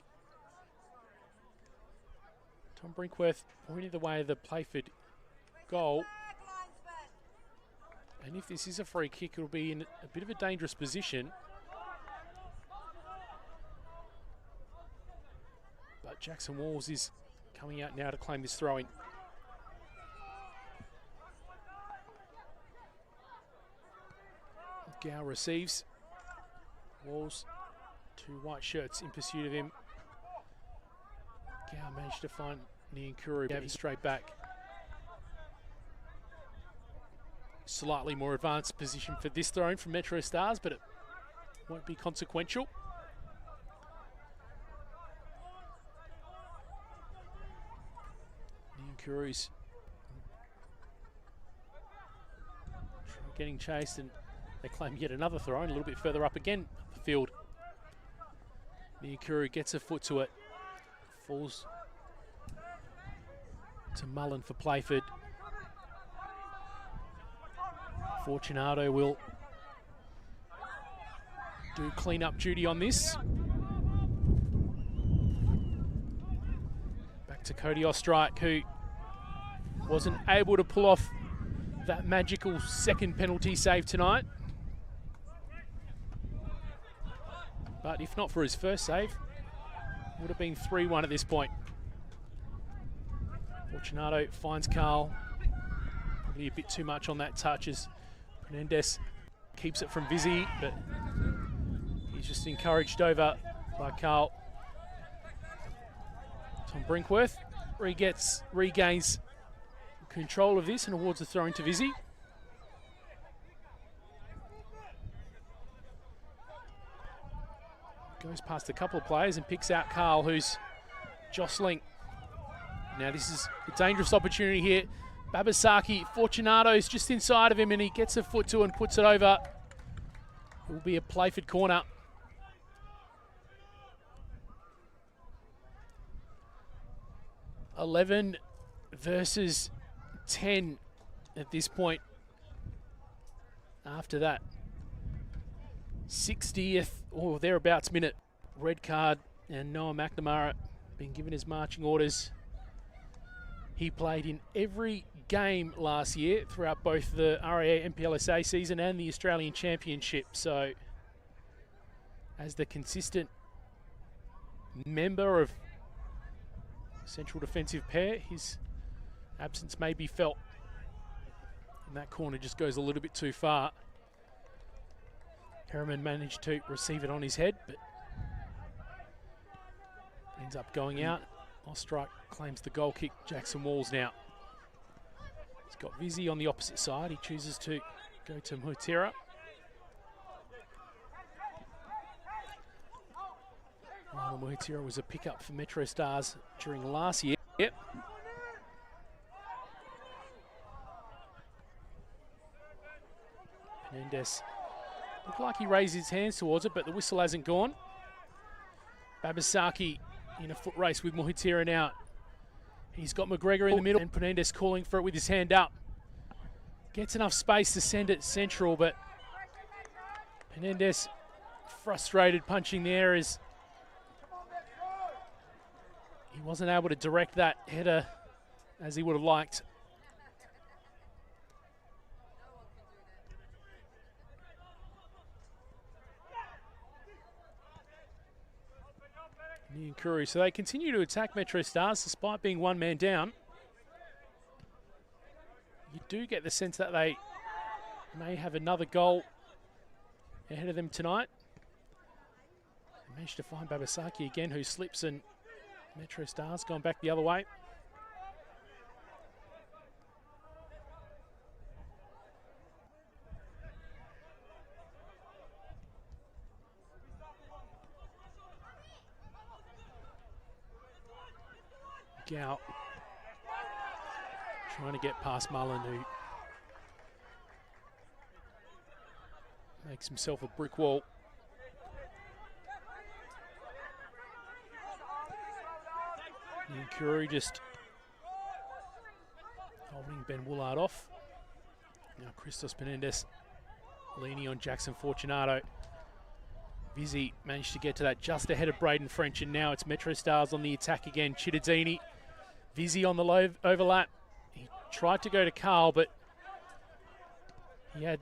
Tom Brinkworth pointed the way of the Playford goal. And if this is a free kick, it'll be in a bit of a dangerous position. But Jackson Walls is coming out now to claim this throw-in. Gow receives. Walls, two white shirts in pursuit of him. Gow managed to find Niankuru, gave it straight back. Slightly more advanced position for this throw-in from MetroStars, but it won't be consequential. Niankuru's getting chased, and they claim yet another throw-in a little bit further up again the field. Niankuru gets a foot to it, falls to Mullen for Playford. Fortunato will do clean-up duty on this. Back to Cody Ostrike, who wasn't able to pull off that magical second penalty save tonight. But if not for his first save, it would have been 3-1 at this point. Fortunato finds Carl. Probably a bit too much on that touch as Penendis keeps it from Vizzi, but he's just encouraged over by Carl. Tom Brinkworth regains control of this and awards a throw into Vizzi. Goes past a couple of players and picks out Carl, who's jostling. Now this is a dangerous opportunity here. Babasaki, Fortunato's just inside of him and he gets a foot to and puts it over. It will be a Playford corner. (11 versus 10 at this point. After that 60th or thereabouts minute, red card, and Noah McNamara being given his marching orders. He played in every game last year throughout both the RAA NPLSA season and the Australian Championship. So as the consistent member of central defensive pair, his absence may be felt. And that corner just goes a little bit too far. Harriman managed to receive it on his head, but ends up going out. Ostrike claims the goal kick. Jackson Walls now. He's got Vizzy on the opposite side. He chooses to go to Muhitira. Well, Muhitira was a pickup for MetroStars during last year. Yep. Menendez looked like he raised his hands towards it, but the whistle hasn't gone. Babasaki in a foot race with Muhitira now. He's got McGregor in the middle and Menendez calling for it with his hand up. Gets enough space to send it central, but Menendez frustrated punching the air as he wasn't able to direct that header as he would have liked. Niankuru. So they continue to attack MetroStars despite being one man down. You do get the sense that they may have another goal ahead of them tonight. They managed to find Babasaki again, who slips, and MetroStars gone back the other way. Gow trying to get past Mullen, who makes himself a brick wall. Niankuru just holding Ben Woolard off. Now Christos Menendez leaning on Jackson Fortunato. Vizzy managed to get to that just ahead of Braden French, and now it's MetroStars on the attack again. Chittadini, Vizzy on the low overlap. He tried to go to Carl, but he had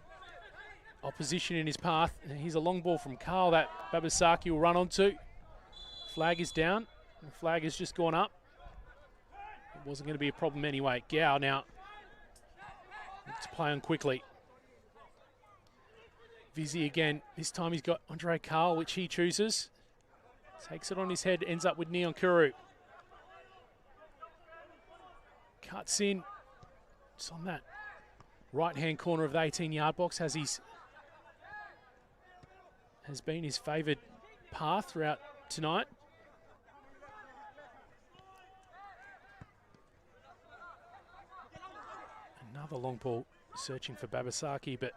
opposition in his path. And here's a long ball from Carl that Babasaki will run onto. Flag is down. The flag has just gone up. It wasn't going to be a problem anyway. Gow now to play on quickly. Vizzy again. This time he's got Andre Carl, which he chooses. Takes it on his head, ends up with Niankuru. Cuts in. It's on that right-hand corner of the 18-yard box, has been his favoured path throughout tonight. Another long ball searching for Babasaki, but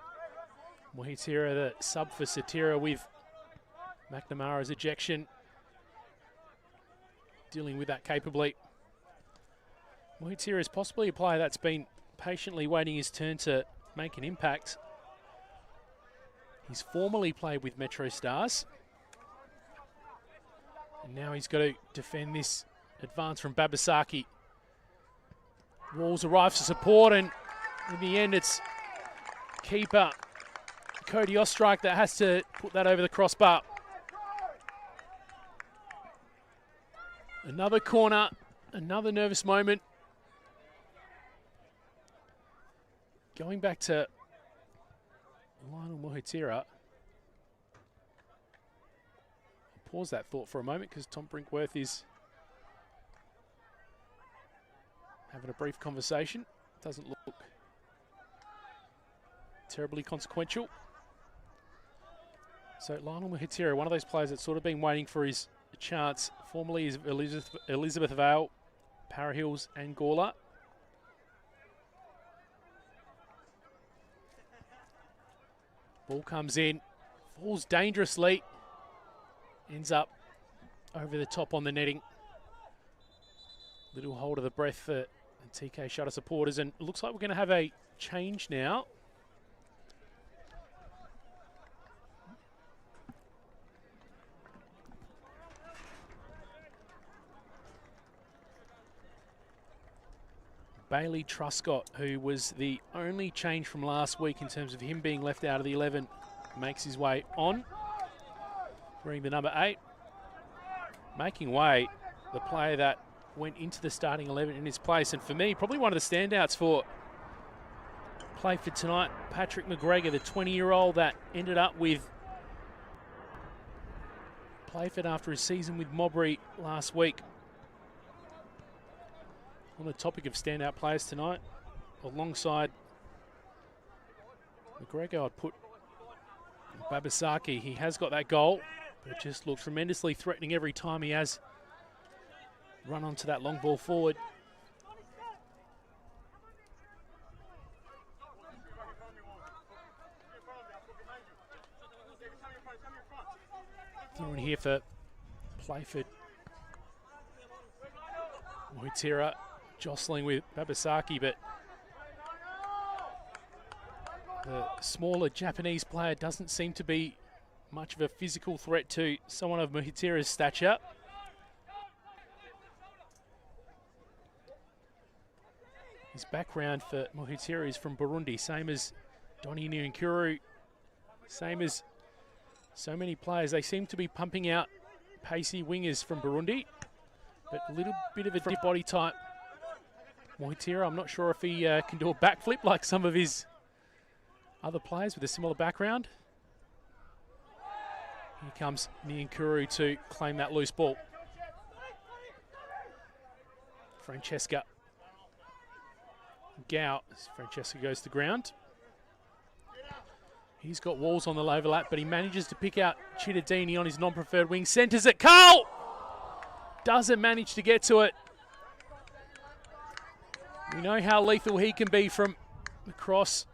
Muhitira, the sub for Satira, with McNamara's ejection, dealing with that capably. Muhitira is possibly a player that's been patiently waiting his turn to make an impact. He's formerly played with MetroStars, and now he's got to defend this advance from Babasaki. Walls arrives to support, and in the end it's keeper Cody Ostrike that has to put that over the crossbar. Another corner, another nervous moment. Going back to Lionel Muhitira. I'll pause that thought for a moment because Tom Brinkworth is having a brief conversation. Doesn't look terribly consequential. So Lionel Muhitira, one of those players that's sort of been waiting for his chance. Formerly is Elizabeth Vale, Para Hills and Gawler. Ball comes in, falls dangerously, ends up over the top on the netting. Little hold of the breath for the TK Shutter supporters, and it looks like we're going to have a change now. Bailey Truscott, who was the only change from last week in terms of him being left out of the 11, makes his way on, wearing the number 8. Making way, the player that went into the starting 11 in his place, and for me, probably one of the standouts for Playford tonight, Patrick McGregor, the 20-year-old that ended up with Playford after his season with Mowbray last week. On the topic of standout players tonight, alongside McGregor, I'd put Babasaki. He has got that goal, but just looked tremendously threatening every time he has run onto that long ball forward. Through in here for Playford. Moitira jostling with Babasaki, but the smaller Japanese player doesn't seem to be much of a physical threat to someone of Mohitira's stature. His background for Mohitira is from Burundi, same as Donny Nyankuru, same as so many players. They seem to be pumping out pacey wingers from Burundi, but a little bit of a different body type. Mohitira, I'm not sure if he can do a backflip like some of his other players with a similar background. Here comes Nyankuru to claim that loose ball. Francesca Gao, as Francesca goes to ground. He's got Walls on the overlap, but he manages to pick out Cittadini on his non-preferred wing. Centres it, Carl! Doesn't manage to get to it. We know how lethal he can be from the cross.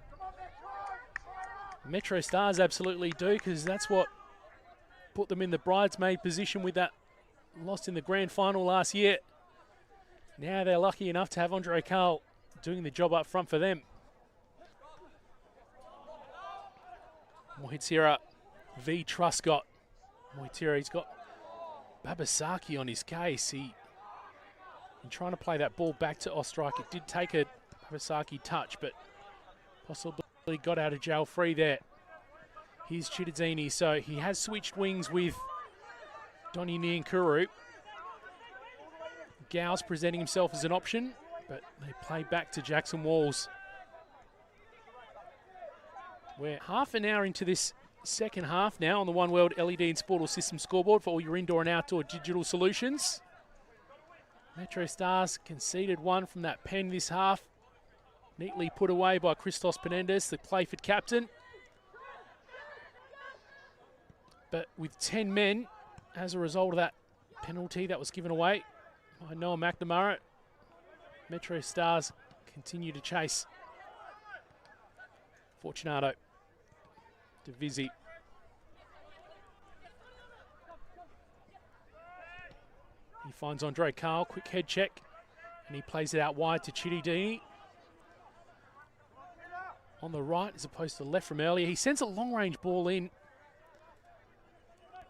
MetroStars absolutely do, because that's what put them in the bridesmaid position with that loss in the grand final last year. Now they're lucky enough to have Andre Carl doing the job up front for them. Mohitira v Truscott. Mohitira, he's got Babasaki on his case. He trying to play that ball back to Ostrike. It did take a Babasaki touch, but possibly got out of jail free there. Here's Cittadini, so he has switched wings with Donny Nyankuru. Gao's presenting himself as an option, but they play back to Jackson Walls. We're half an hour into this second half now on the One World LED and Sportal System scoreboard for all your indoor and outdoor digital solutions. MetroStars conceded one from that pen this half. Neatly put away by Christos Penendez, the Playford captain. But with 10 men, as a result of that penalty that was given away by Noah McNamara, MetroStars continue to chase. Fortunato to Vizzi. He finds Andre Carl, quick head check, and he plays it out wide to Cittadini. On the right as opposed to the left from earlier. He sends a long range ball in.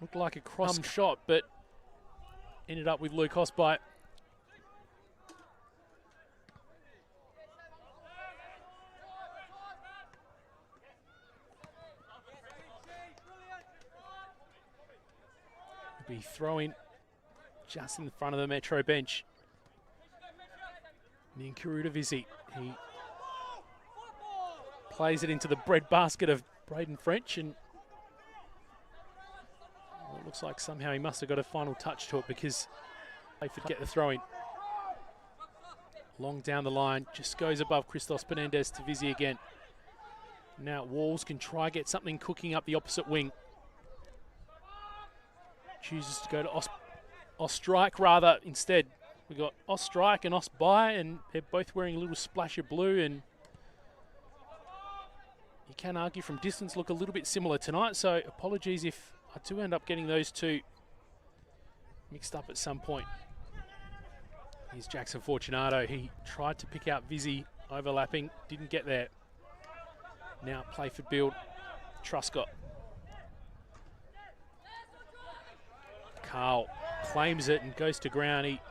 Looked like a cross shot, but ended up with Luke Osby. Be throwing just in the front of the Metro bench. Nyankuru to Vizzi. He plays it into the breadbasket of Braden French, and well, it looks like somehow he must have got a final touch to it because they forget the throw in. Long down the line, just goes above Christos Penendez to Vizzi again. Now Walls can try get something cooking up the opposite wing. Chooses to go to Ostrike rather instead. We got Ostrike and Osby, and they're both wearing a little splash of blue, and you can argue from distance look a little bit similar tonight, so apologies if I do end up getting those two mixed up at some point. Here's Jackson Fortunato. He tried to pick out Vizzi overlapping, didn't get there. Now Playford build, Truscott. Carl claims it and goes to ground. He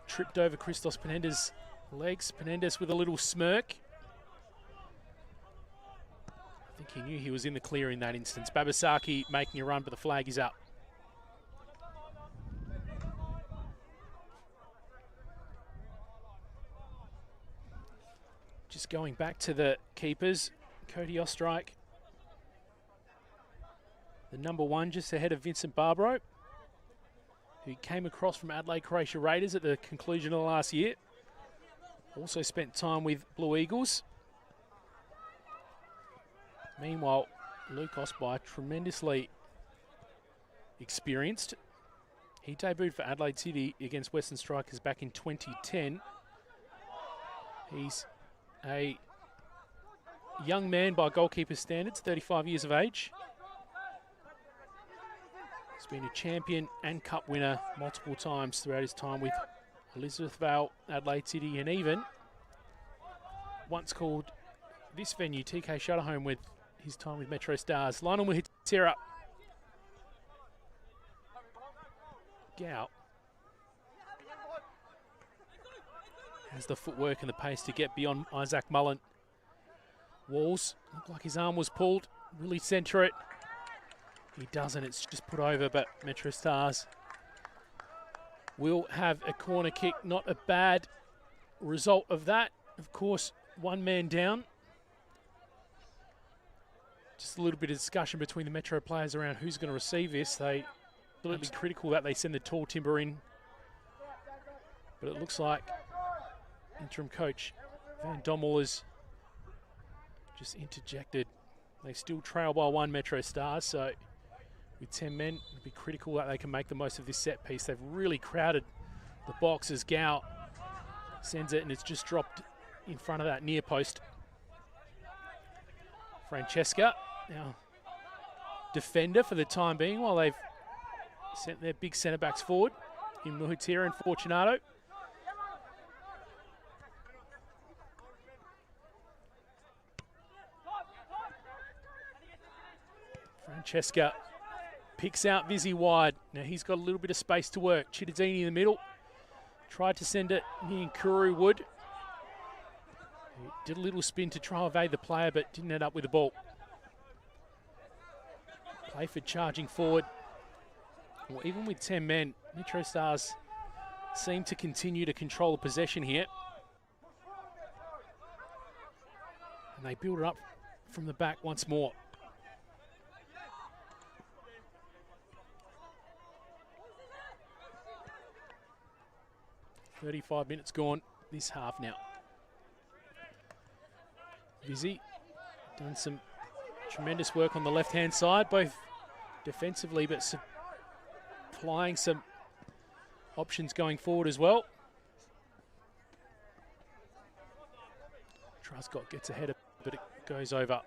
tripped over Christos Penendez's legs. Penendez with a little smirk. I think he knew he was in the clear in that instance. Babasaki making a run, but the flag is up. Just going back to the keepers, Cody Ostrike, the number one, just ahead of Vincent Barbaro. who came across from Adelaide Croatia Raiders at the conclusion of the last year. Also spent time with Blue Eagles. Meanwhile, Luke Osby, tremendously experienced. He debuted for Adelaide City against Western Strikers back in 2010. He's a young man by goalkeeper standards, 35 years of age. He's been a champion and cup winner multiple times throughout his time with Elizabeth Vale, Adelaide City, and even once called this venue TK Shutter Home with his time with MetroStars. Lionel Muhitira. Gout has the footwork and the pace to get beyond Isaac Mullen. Walls, looked like his arm was pulled. Will he centre it? He doesn't, it's just put over, but MetroStars will have a corner kick. Not a bad result of that. Of course, one man down. Just a little bit of discussion between the Metro players around who's going to receive this. They thought it'd be critical that they send the tall timber in, but it looks like interim coach Van Dommel has just interjected. They still trail by one, MetroStars, so with 10 men, it'd be critical that they can make the most of this set piece. They've really crowded the box as Gout sends it, and it's just dropped in front of that near post. Francesca, now defender for the time being, while they've sent their big centre-backs forward in Muhitira and Fortunato. Francesca picks out Vizzy wide. Now he's got a little bit of space to work. Chittadini in the middle. Tried to send it near Nkuru Wood. He did a little spin to try and evade the player, but didn't end up with the ball. Playford charging forward. Well, even with 10 men, MetroStars seem to continue to control the possession here. And they build it up from the back once more. "35 minutes gone this half now." Vizzy done some tremendous work on the left-hand side, both defensively but supplying some options going forward as well. Truscott gets ahead of it, but it goes over.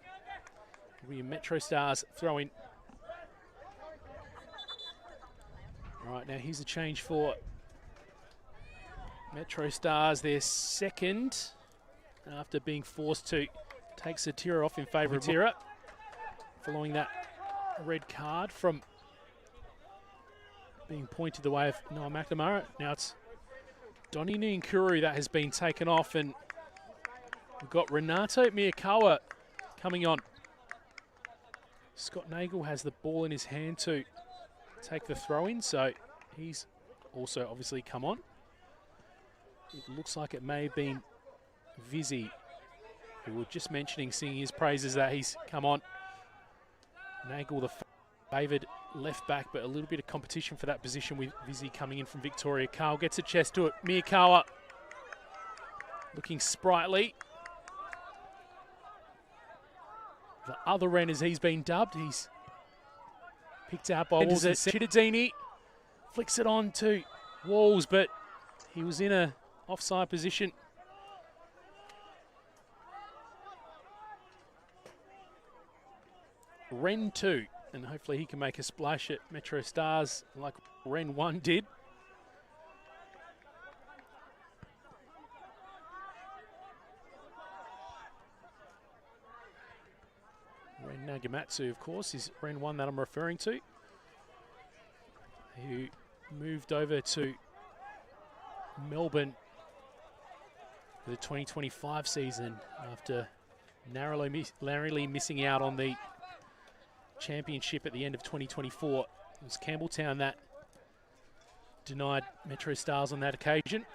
We MetroStars throw-in. All right, now here's a change for MetroStars, their second, after being forced to take Satira off in favour of Tira, following that red card from being pointed the way of Noah McNamara. Now it's Donini Nkuru that has been taken off, and we've got Renato Miyakawa coming on. Scott Nagel has the ball in his hand to take the throw-in, so he's also obviously come on. It looks like it may have been Vizzy, who we were just mentioning, singing his praises, that he's come on. Nagel, the favoured left back, but a little bit of competition for that position with Vizzy coming in from Victoria. Carl gets a chest to it. Miyakawa looking sprightly. The other Wren, as he's been dubbed, he's picked out by Walls. Chittadini flicks it on to Walls, but he was in a offside position. Wren 2, and hopefully he can make a splash at MetroStars like Wren 1 did. Ren Nagamatsu, of course, is Wren 1 that I'm referring to, who moved over to Melbourne for the 2025 season after narrowly missing out on the championship at the end of 2024. It was Campbelltown that denied MetroStars on that occasion.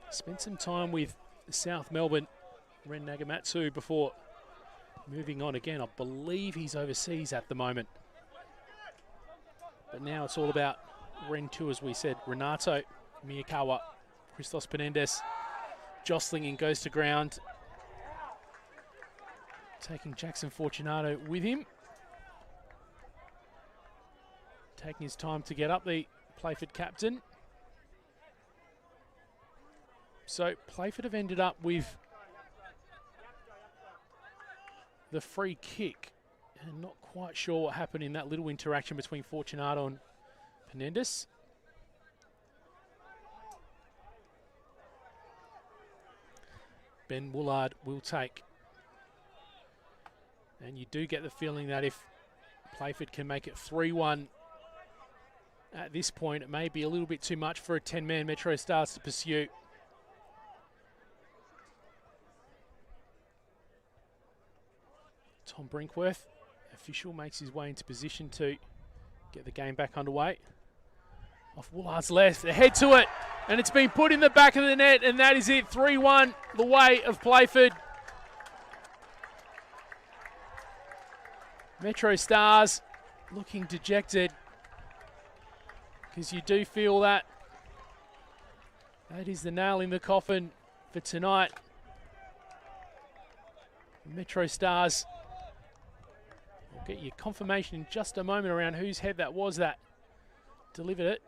Spent some time with South Melbourne, Ren Nagamatsu, before moving on again. I believe he's overseas at the moment. But now it's all about RD2, as we said. Renato, Miyakawa, Christos Penendes jostling and goes to ground. Taking Jackson Fortunato with him. Taking his time to get up, the Playford captain. So Playford have ended up with the free kick. And not quite sure what happened in that little interaction between Fortunato and Penendes. Ben Woolard will take. And you do get the feeling that if Playford can make it 3-1 at this point, it may be a little bit too much for a 10-man MetroStars to pursue. Tom Brinkworth, official, makes his way into position to get the game back underway. Off Woolard's left, they head to it, and it's been put in the back of the net, and that is it, 3-1, the way of Playford. MetroStars looking dejected, because you do feel that that is the nail in the coffin for tonight. MetroStars, we'll get you confirmation in just a moment around whose head that was that delivered it.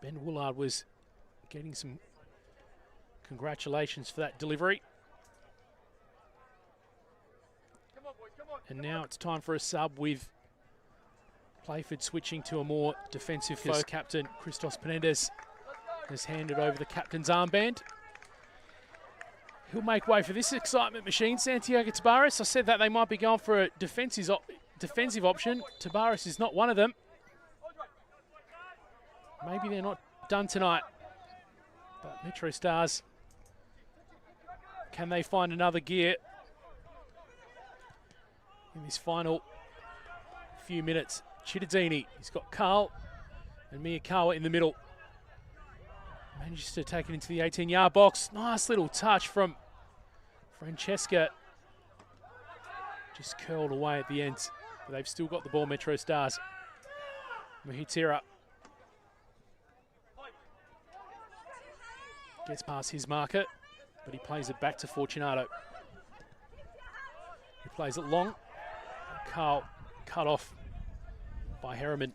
Ben Woolard was getting some congratulations for that delivery. And now it's time for a sub, with Playford switching to a more defensive focus. Captain Christos Penendes has handed over the captain's armband. He'll make way for this excitement machine, Santiago Tabares. I said that they might be going for a defensive option. Tabares is not one of them. Maybe they're not done tonight. But MetroStars, can they find another gear in this final few minutes? Chittadini, he's got Carl and Miyakawa in the middle. Manages to take it into the 18-yard box. Nice little touch from Francesca. Just curled away at the end. But they've still got the ball, MetroStars. Mohitira gets past his marker, but he plays it back to Fortunato. He plays it long. Carl cut off by Harriman.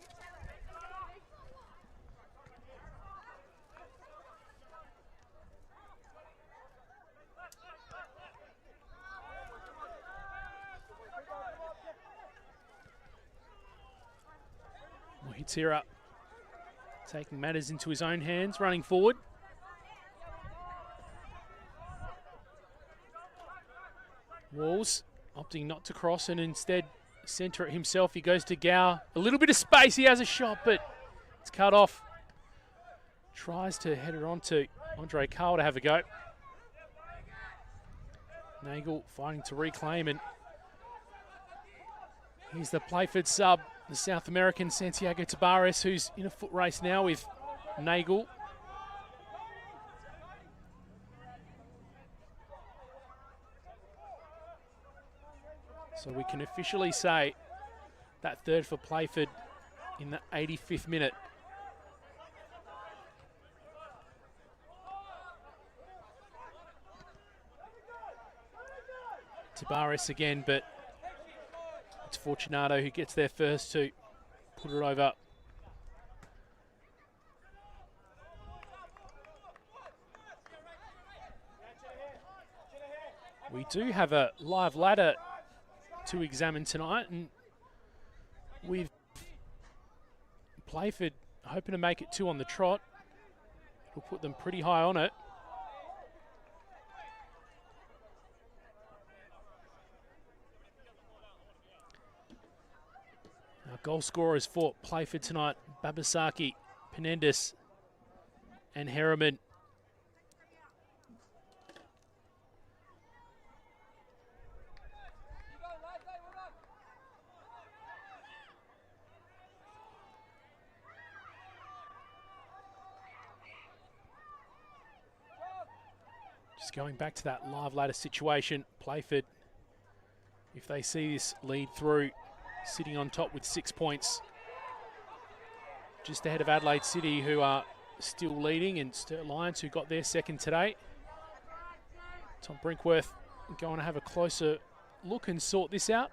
Mohitira taking matters into his own hands, running forward. Walls opting not to cross and instead centre it himself. He goes to Gow. A little bit of space. He has a shot, but it's cut off. Tries to head it on to Andre Carl to have a go. Nagel fighting to reclaim, and here's the Playford sub, the South American Santiago Tabares, who's in a foot race now with Nagel. So we can officially say that third for Playford in the 85th minute. Tabares again, but it's Fortunato who gets there first to put it over. We do have a live ladder to examine tonight, and with Playford hoping to make it 2 on the trot, it'll put them pretty high on it. Our goal scorers for Playford tonight: Babasaki, Penendes and Harriman. Just going back to that live ladder situation, Playford, if they see this lead through, sitting on top with 6 points, just ahead of Adelaide City, who are still leading, and Sturt Lions, who got their second today. Tom Brinkworth going to have a closer look and sort this out.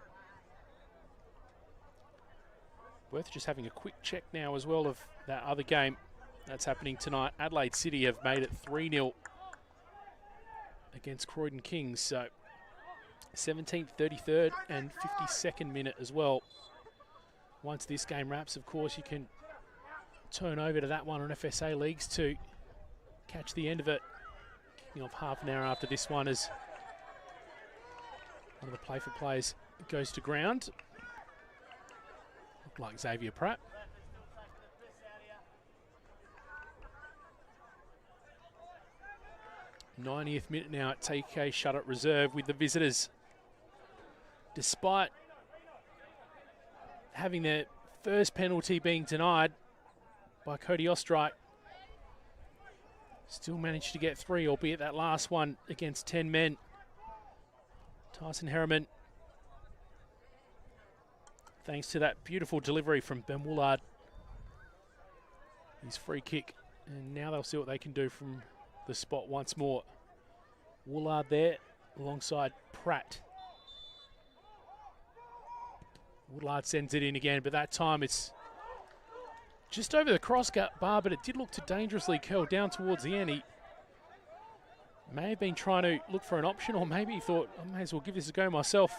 Worth just having a quick check now as well of that other game that's happening tonight. Adelaide City have made it 3-0 against Croydon Kings. So 17th, 33rd and 52nd minute as well. Once this game wraps, of course, you can turn over to that one on FSA Leagues to catch the end of it. Kicking off half an hour after this one as one of the Playford players goes to ground. Looked like Xavier Pratt. '90th minute now at TK Shut It Reserve with the visitors. Despite having their first penalty being denied by Cody Ostrike, still managed to get 3, albeit that last one against 10 men. Tyson Herriman, thanks to that beautiful delivery from Ben Woolard, his free kick, and now they'll see what they can do from the spot once more. Woolard there alongside Pratt. Woolard sends it in again, but that time it's just over the crossbar, but it did look to dangerously curl down towards the end. He may have been trying to look for an option, or maybe he thought, I may as well give this a go myself.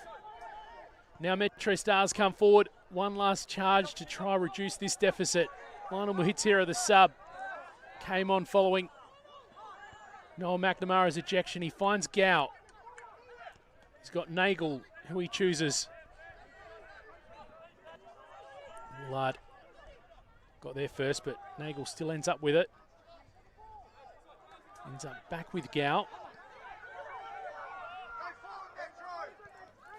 Now MetroStars come forward. One last charge to try reduce this deficit. Lionel Muhitira, the sub, came on following Noel McNamara's ejection. He finds Gow. He's got Nagel, who he chooses. Woolard got there first, but Nagel still ends up with it. Ends up back with Gow.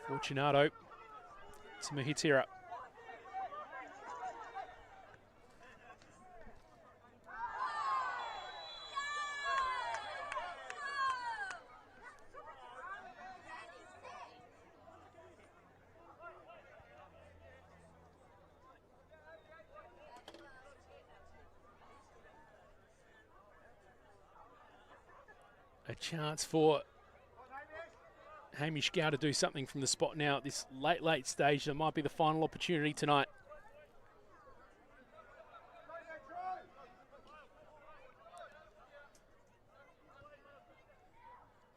Fortunato to Muhitira. A chance for Hamish Gow to do something from the spot now at this late stage. That might be the final opportunity tonight.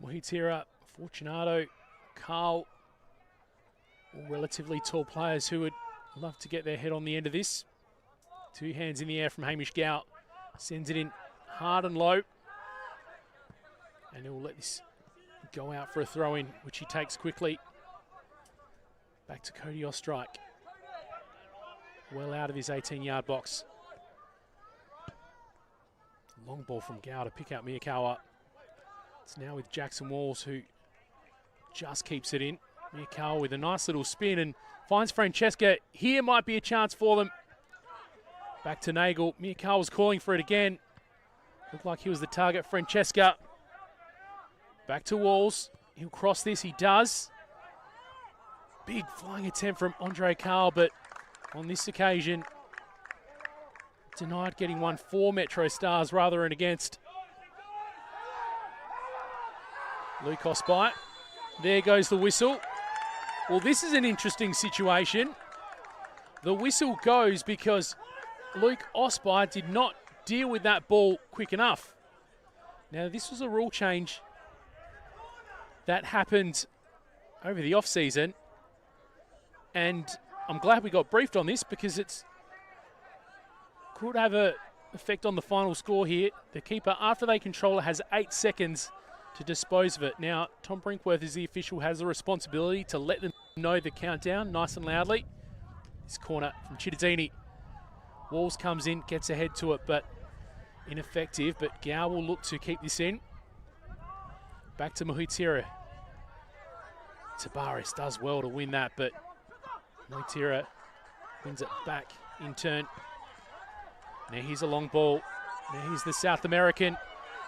Muhitira, Fortunato, Carl, all relatively tall players who would love to get their head on the end of this. 2 hands in the air from Hamish Gow. Sends it in hard and low. And he'll let this go out for a throw-in, which he takes quickly. Back to Cody Ostrike. Well out of his 18-yard box. Long ball from Gow to pick out Miyakawa. It's now with Jackson Walls, who just keeps it in. Miyakawa with a nice little spin and finds Francesca. Here might be a chance for them. Back to Nagel. Miyakawa was calling for it again. Looked like he was the target. Francesca. Back to Walls. He'll cross this. He does. Big flying attempt from Andre Carl, but on this occasion, denied getting one for MetroStars rather than against. Luke Ospite. There goes the whistle. Well, this is an interesting situation. The whistle goes because Luke Ospite did not deal with that ball quick enough. Now, this was a rule change that happened over the off-season, and I'm glad we got briefed on this because it's could have an effect on the final score here. The keeper, after they control it, has 8 seconds to dispose of it. Now, Tom Brinkworth, as the official, has the responsibility to let them know the countdown nice and loudly. This corner from Chittadini. Walls comes in, gets ahead to it, but ineffective. But Gow will look to keep this in. Back to Muhitira. Tabaris does well to win that, but Muhitira wins it back in turn. Now here's a long ball. Now here's the South American.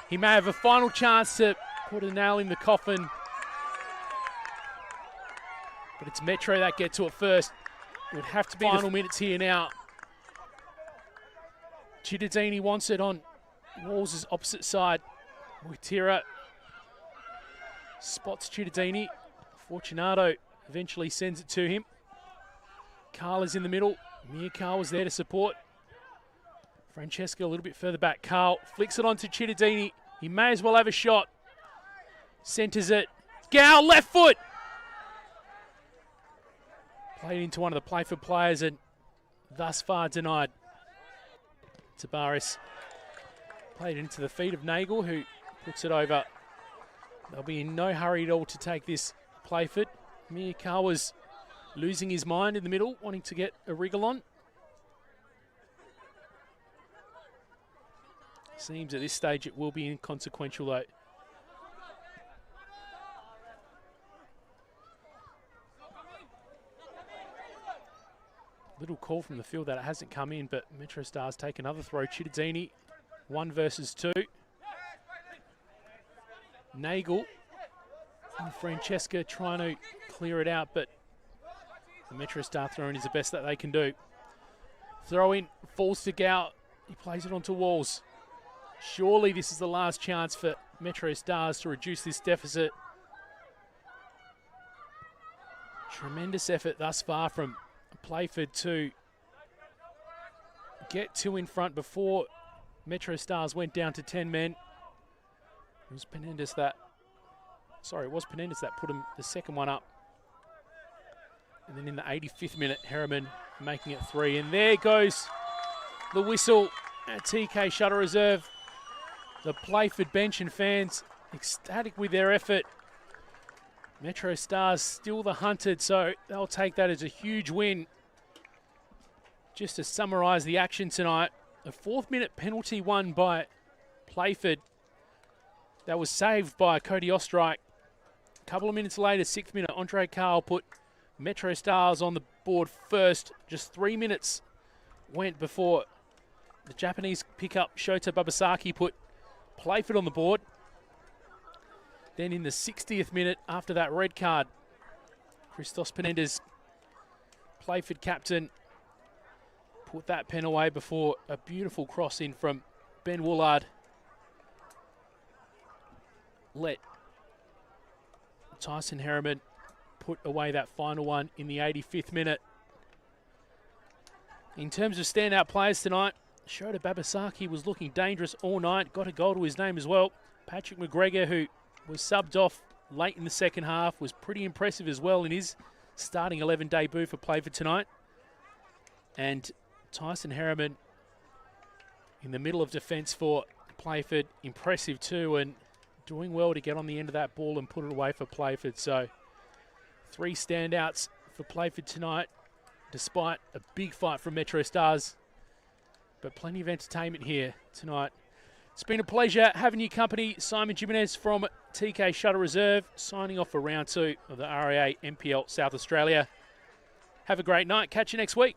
He may have a final chance to put a nail in the coffin. But it's Metro that get to it first. It would have to be final minutes here now. Cittadini wants it on Walls' opposite side. Muitira spots Cittadini. Fortunato eventually sends it to him. Carl is in the middle. Mia Carl was there to support. Francesca a little bit further back. Carl flicks it on to Cittadini. He may as well have a shot. Centres it. Gow, left foot! Played into one of the Playford players and thus far denied. Tabaris played into the feet of Nagel, who puts it over. They'll be in no hurry at all to take this Playford. Miyakawa was losing his mind in the middle, wanting to get a wriggle on. Seems at this stage it will be inconsequential though. Little call from the field that it hasn't come in, but MetroStars take another throw. Cittadini, 1 versus 2. Nagel and Francesca trying to clear it out, but the MetroStar throw-in is the best that they can do. Throw in, falls to Gow. He plays it onto Walls. Surely this is the last chance for MetroStars to reduce this deficit. Tremendous effort thus far from Playford to get 2 in front before MetroStars went down to 10 men. It was Penendus that put him the second one up. And then in the 85th minute, Harriman making it 3. And there goes the whistle at TK Shuttle Reserve. The Playford bench and fans ecstatic with their effort. MetroStars still the hunted, so they'll take that as a huge win. Just to summarise the action tonight, a 4th minute penalty won by Playford that was saved by Cody Ostrike. A couple of minutes later, 6th minute, Andre Carl put MetroStars on the board first. Just 3 minutes went before the Japanese pickup Shota Babasaki put Playford on the board. Then in the 60th minute, after that red card, Christos Penendus, Playford captain, put that pen away before a beautiful cross in from Ben Woolard. Let Tyson Harriman put away that final one in the 85th minute. In terms of standout players tonight, Shota Babasaki was looking dangerous all night, got a goal to his name as well. Patrick McGregor, who was subbed off late in the second half, was pretty impressive as well in his starting 11 debut for Playford tonight. And Tyson Harriman in the middle of defence for Playford, impressive too, and doing well to get on the end of that ball and put it away for Playford. So 3 standouts for Playford tonight, despite a big fight from MetroStars. But plenty of entertainment here tonight. It's been a pleasure having you company. Simon Jimenez from TK Shuttle Reserve, signing off for round 2 of the RAA NPL South Australia. Have a great night. Catch you next week.